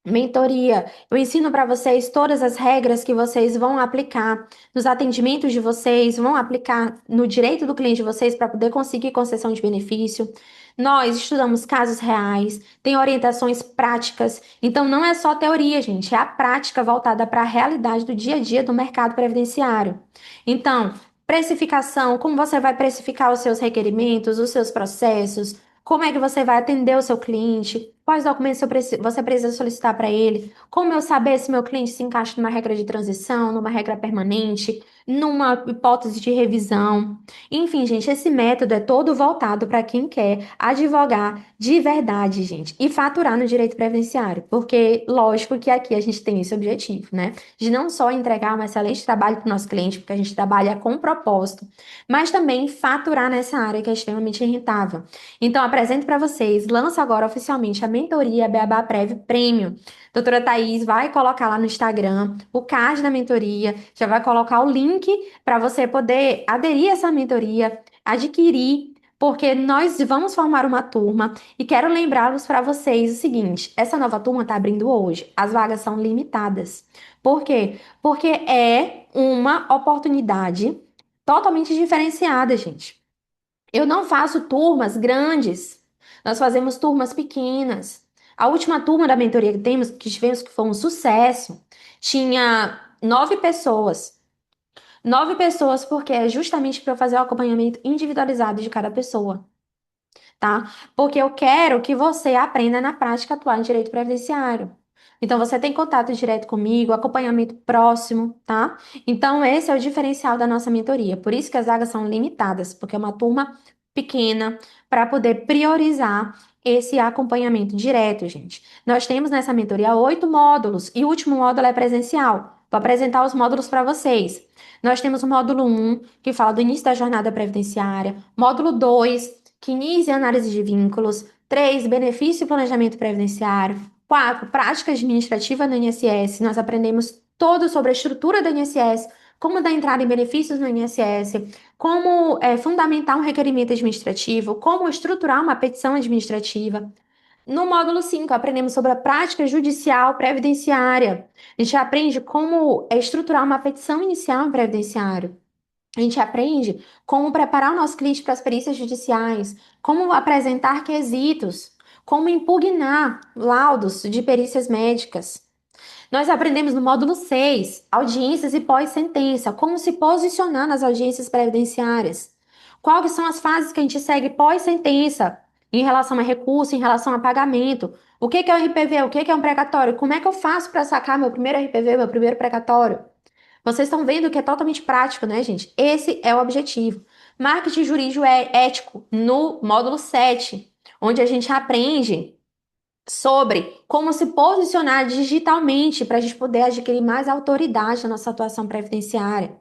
mentoria, eu ensino para vocês todas as regras que vocês vão aplicar nos atendimentos de vocês, vão aplicar no direito do cliente de vocês para poder conseguir concessão de benefício. Nós estudamos casos reais, tem orientações práticas, então não é só teoria, gente, é a prática voltada para a realidade do dia a dia do mercado previdenciário. Então, precificação, como você vai precificar os seus requerimentos, os seus processos, como é que você vai atender o seu cliente, quais documentos você precisa solicitar para ele, como eu saber se meu cliente se encaixa numa regra de transição, numa regra permanente, numa hipótese de revisão. Enfim, gente, esse método é todo voltado para quem quer advogar de verdade, gente, e faturar no direito previdenciário, porque lógico que aqui a gente tem esse objetivo, né? De não só entregar um excelente trabalho para o nosso cliente, porque a gente trabalha com propósito, mas também faturar nessa área que é extremamente rentável. Então, apresento para vocês, lanço agora oficialmente a mentoria Beabá Prev Premium. Doutora Thaís vai colocar lá no Instagram o card da mentoria, já vai colocar o link para você poder aderir a essa mentoria, adquirir, porque nós vamos formar uma turma e quero lembrá-los para vocês o seguinte: essa nova turma está abrindo hoje, as vagas são limitadas. Por quê? Porque é uma oportunidade totalmente diferenciada, gente. Eu não faço turmas grandes, nós fazemos turmas pequenas. A última turma da mentoria que tivemos, que foi um sucesso, tinha 9 pessoas. 9 pessoas, porque é justamente para eu fazer o acompanhamento individualizado de cada pessoa, tá? Porque eu quero que você aprenda na prática a atuar em direito previdenciário. Então, você tem contato direto comigo, acompanhamento próximo, tá? Então, esse é o diferencial da nossa mentoria. Por isso que as vagas são limitadas, porque é uma turma pequena para poder priorizar esse acompanhamento direto, gente. Nós temos nessa mentoria 8 módulos e o último módulo é presencial. Vou apresentar os módulos para vocês. Nós temos o módulo 1, que fala do início da jornada previdenciária, módulo 2, que inicia a análise de vínculos, 3, benefício e planejamento previdenciário, 4, prática administrativa no INSS. Nós aprendemos todo sobre a estrutura do INSS, como dar entrada em benefícios no INSS, como fundamentar um requerimento administrativo, como estruturar uma petição administrativa. No módulo 5, aprendemos sobre a prática judicial previdenciária. A gente aprende como estruturar uma petição inicial em previdenciário. A gente aprende como preparar o nosso cliente para as perícias judiciais, como apresentar quesitos, como impugnar laudos de perícias médicas. Nós aprendemos no módulo 6, audiências e pós-sentença, como se posicionar nas audiências previdenciárias. Quais são as fases que a gente segue pós-sentença, em relação a recurso, em relação a pagamento? O que é o RPV? O que é um precatório? Como é que eu faço para sacar meu primeiro RPV, meu primeiro precatório? Vocês estão vendo que é totalmente prático, né, gente? Esse é o objetivo. Marketing jurídico é ético no módulo 7, onde a gente aprende sobre como se posicionar digitalmente para a gente poder adquirir mais autoridade na nossa atuação previdenciária.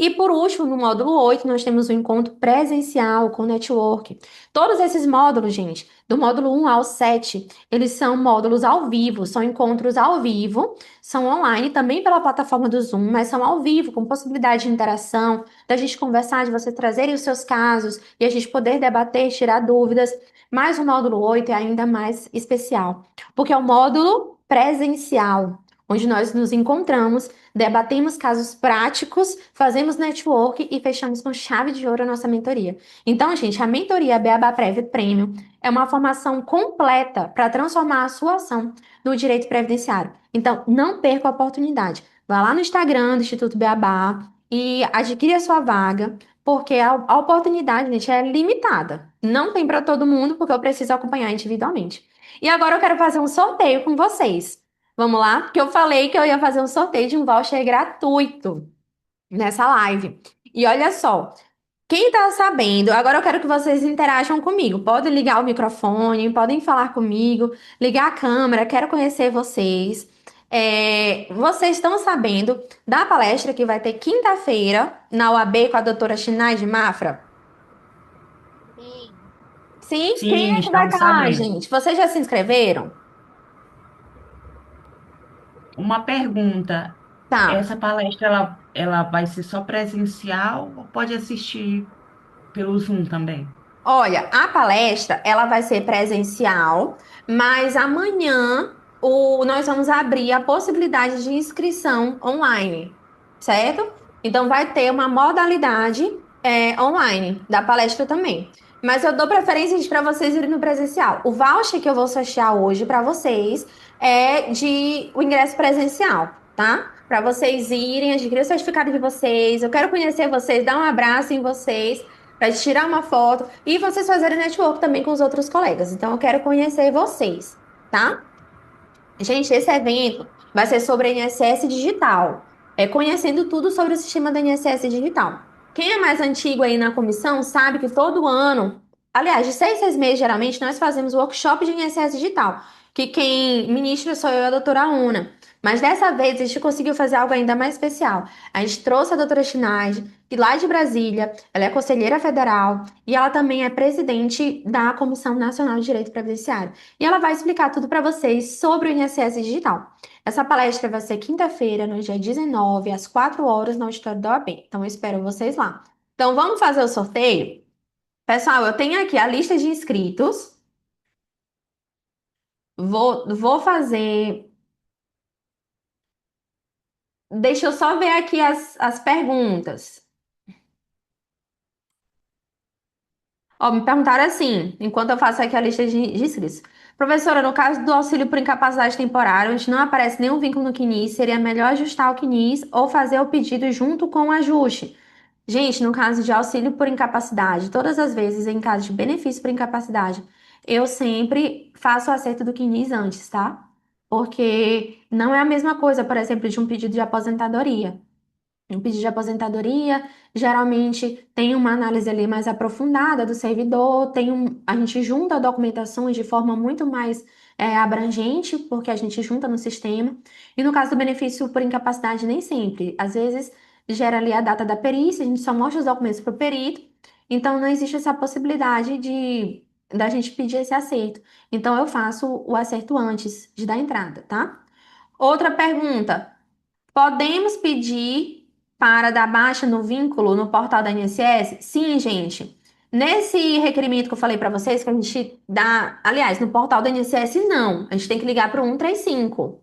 E por último, no módulo 8, nós temos o encontro presencial com network. Todos esses módulos, gente, do módulo 1 ao 7, eles são módulos ao vivo, são encontros ao vivo, são online também pela plataforma do Zoom, mas são ao vivo, com possibilidade de interação, da gente conversar, de você trazerem os seus casos e a gente poder debater, tirar dúvidas. Mas o módulo 8 é ainda mais especial, porque é o módulo presencial, onde nós nos encontramos, debatemos casos práticos, fazemos network e fechamos com chave de ouro a nossa mentoria. Então, gente, a mentoria Beabá Prev Premium é uma formação completa para transformar a sua ação no direito previdenciário. Então, não perca a oportunidade. Vá lá no Instagram do Instituto Beabá e adquire a sua vaga, porque a oportunidade, gente, é limitada. Não tem para todo mundo, porque eu preciso acompanhar individualmente. E agora eu quero fazer um sorteio com vocês. Vamos lá? Porque eu falei que eu ia fazer um sorteio de um voucher gratuito nessa live. E olha só, quem tá sabendo, agora eu quero que vocês interajam comigo. Podem ligar o microfone, podem falar comigo, ligar a câmera, quero conhecer vocês. Vocês estão sabendo da palestra que vai ter quinta-feira na UAB com a doutora Shinaide Mafra? Sim? Quem Sim, é que vai estamos estar lá, sabendo. gente? Vocês já se inscreveram? Uma pergunta: Tá. essa palestra ela vai ser só presencial ou pode assistir pelo Zoom também? Olha, a palestra ela vai ser presencial, mas amanhã nós vamos abrir a possibilidade de inscrição online, certo? Então vai ter uma modalidade online da palestra também. Mas eu dou preferência para vocês irem no presencial. O voucher que eu vou sortear hoje para vocês é de o ingresso presencial, tá? Para vocês irem, adquirir o certificado de vocês. Eu quero conhecer vocês, dar um abraço em vocês para tirar uma foto e vocês fazerem network também com os outros colegas. Então, eu quero conhecer vocês. tá? Gente, esse evento vai ser sobre INSS digital, conhecendo tudo sobre o sistema do INSS digital. Quem é mais antigo aí na comissão sabe que todo ano, aliás, de 6 em 6 meses, geralmente, nós fazemos workshop de INSS digital, que quem ministra sou eu e a doutora Una. Mas dessa vez a gente conseguiu fazer algo ainda mais especial. A gente trouxe a doutora Chinaide, que lá de Brasília, ela é conselheira federal e ela também é presidente da Comissão Nacional de Direito Previdenciário. E ela vai explicar tudo para vocês sobre o INSS digital. Essa palestra vai ser quinta-feira, no dia 19, às 4 horas, no auditório da OAB. Então, eu espero vocês lá. Então, vamos fazer o sorteio? Pessoal, eu tenho aqui a lista de inscritos. Vou fazer. Deixa eu só ver aqui as perguntas. Ó, me perguntaram assim, enquanto eu faço aqui a lista de inscritos. Professora, no caso do auxílio por incapacidade temporária, onde não aparece nenhum vínculo no CNIS, seria melhor ajustar o CNIS ou fazer o pedido junto com o ajuste? Gente, no caso de auxílio por incapacidade, todas as vezes em caso de benefício por incapacidade, eu sempre faço o acerto do CNIS antes, tá? Porque não é a mesma coisa, por exemplo, de um pedido de aposentadoria. Um pedido de aposentadoria, geralmente tem uma análise ali mais aprofundada do servidor, a gente junta documentações de forma muito mais abrangente, porque a gente junta no sistema. E no caso do benefício por incapacidade, nem sempre. Às vezes gera ali a data da perícia, a gente só mostra os documentos para o perito, então não existe essa possibilidade de da gente pedir esse acerto. Então eu faço o acerto antes de dar entrada, tá? Outra pergunta. Podemos pedir para dar baixa no vínculo no portal da INSS? Sim, gente. Nesse requerimento que eu falei para vocês, que a gente dá. Aliás, no portal da INSS, não. A gente tem que ligar para o 135.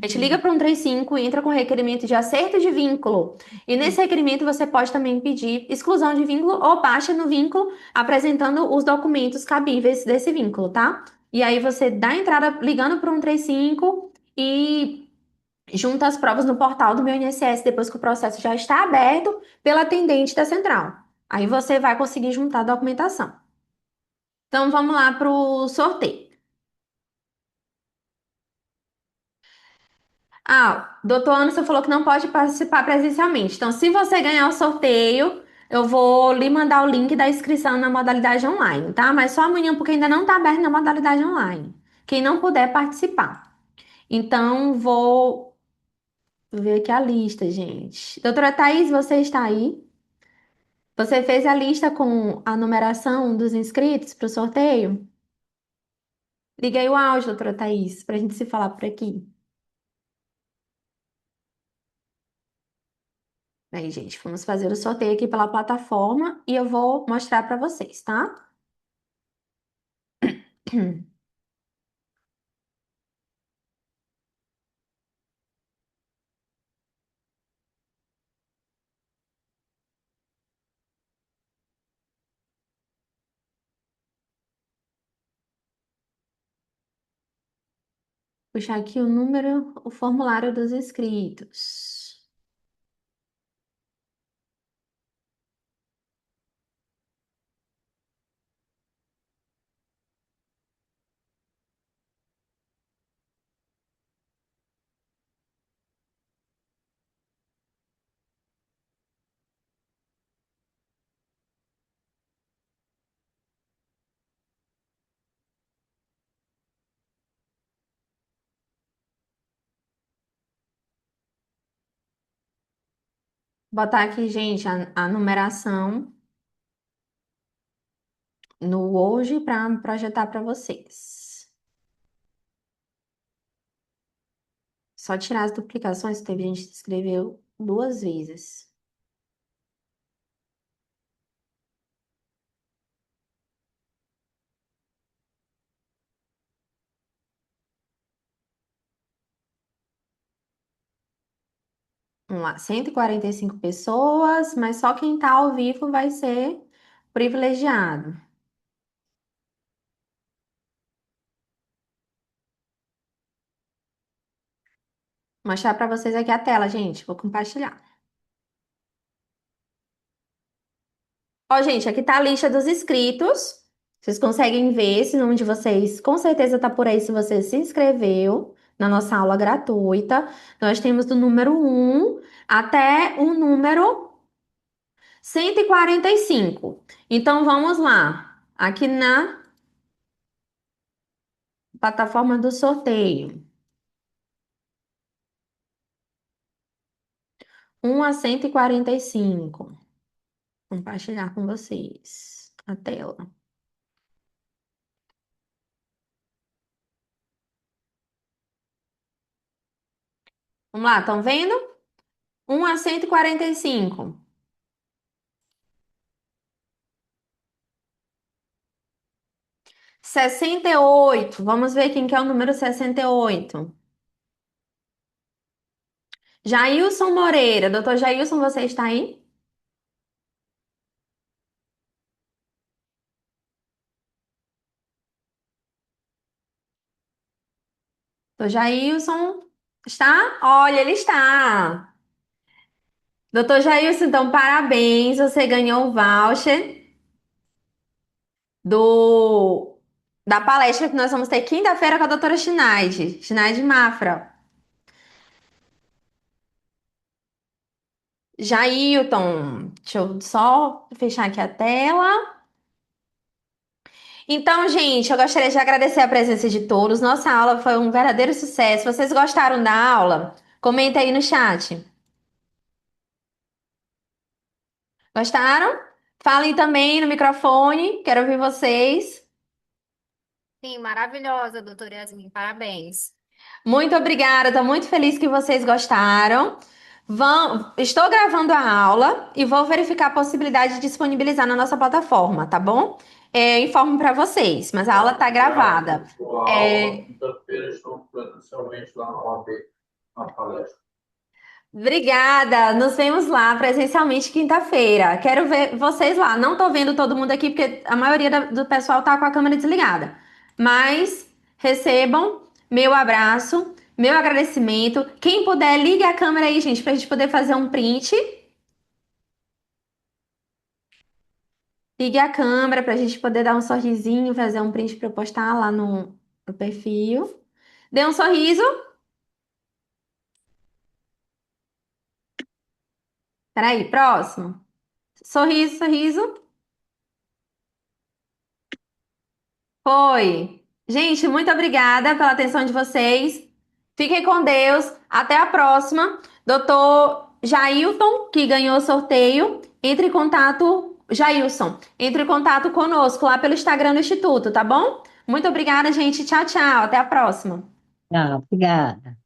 A gente liga para o 135 e entra com requerimento de acerto de vínculo. E nesse requerimento você pode também pedir exclusão de vínculo ou baixa no vínculo, apresentando os documentos cabíveis desse vínculo, tá? E aí você dá entrada ligando para o 135 e junta as provas no portal do meu INSS depois que o processo já está aberto pela atendente da central. Aí você vai conseguir juntar a documentação. Então vamos lá para o sorteio. Ah, doutor Anderson falou que não pode participar presencialmente. Então, se você ganhar o sorteio, eu vou lhe mandar o link da inscrição na modalidade online, tá? Mas só amanhã, porque ainda não está aberto na modalidade online. Quem não puder participar. Então, vou ver aqui a lista, gente. Doutora Thaís, você está aí? Você fez a lista com a numeração dos inscritos para o sorteio? Liga aí o áudio, doutora Thaís, para a gente se falar por aqui. Aí, gente, vamos fazer o sorteio aqui pela plataforma e eu vou mostrar para vocês, tá? Puxar aqui o número, o formulário dos inscritos. Botar aqui, gente, a numeração no hoje para projetar para vocês. Só tirar as duplicações, teve gente que escreveu 2 vezes. Vamos lá, 145 pessoas, mas só quem tá ao vivo vai ser privilegiado. Vou mostrar para vocês aqui a tela, gente. Vou compartilhar. Ó, gente, aqui tá a lista dos inscritos. Vocês conseguem ver se o nome de vocês com certeza tá por aí se você se inscreveu na nossa aula gratuita. Nós temos do número 1 até o número 145. Então vamos lá. Aqui na plataforma do sorteio. 1 a 145. Compartilhar com vocês a tela. Vamos lá, estão vendo? 1 a 145. 68. Vamos ver quem que é o número 68. Jailson Moreira. Doutor Jailson, você está aí? Doutor Jailson está? Olha, ele está. Doutor Jailson, então parabéns. Você ganhou o voucher do da palestra que nós vamos ter quinta-feira com a doutora Schneide, Schneide Mafra. Jailton, deixa eu só fechar aqui a tela. Então, gente, eu gostaria de agradecer a presença de todos. Nossa aula foi um verdadeiro sucesso. Vocês gostaram da aula? Comenta aí no chat. Gostaram? Falem também no microfone. Quero ouvir vocês. Sim, maravilhosa, doutora Yasmin. Parabéns. Muito obrigada. Estou muito feliz que vocês gostaram. Estou gravando a aula e vou verificar a possibilidade de disponibilizar na nossa plataforma, tá bom? Informo para vocês, mas a aula está gravada. Quinta-feira estou presencialmente lá na OAB, na palestra. Obrigada. Nos vemos lá presencialmente quinta-feira. Quero ver vocês lá. Não tô vendo todo mundo aqui porque a maioria do pessoal tá com a câmera desligada. Mas recebam meu abraço, meu agradecimento. Quem puder, ligue a câmera aí, gente, pra gente poder fazer um print. Ligue a câmera pra gente poder dar um sorrisinho, fazer um print pra eu postar lá no perfil. Dê um sorriso. Peraí, próximo. Sorriso, sorriso. Foi. Gente, muito obrigada pela atenção de vocês. Fiquem com Deus. Até a próxima. Doutor Jailton, que ganhou o sorteio, entre em contato. Jailson, entre em contato conosco lá pelo Instagram do Instituto, tá bom? Muito obrigada, gente. Tchau, tchau. Até a próxima. Não, obrigada.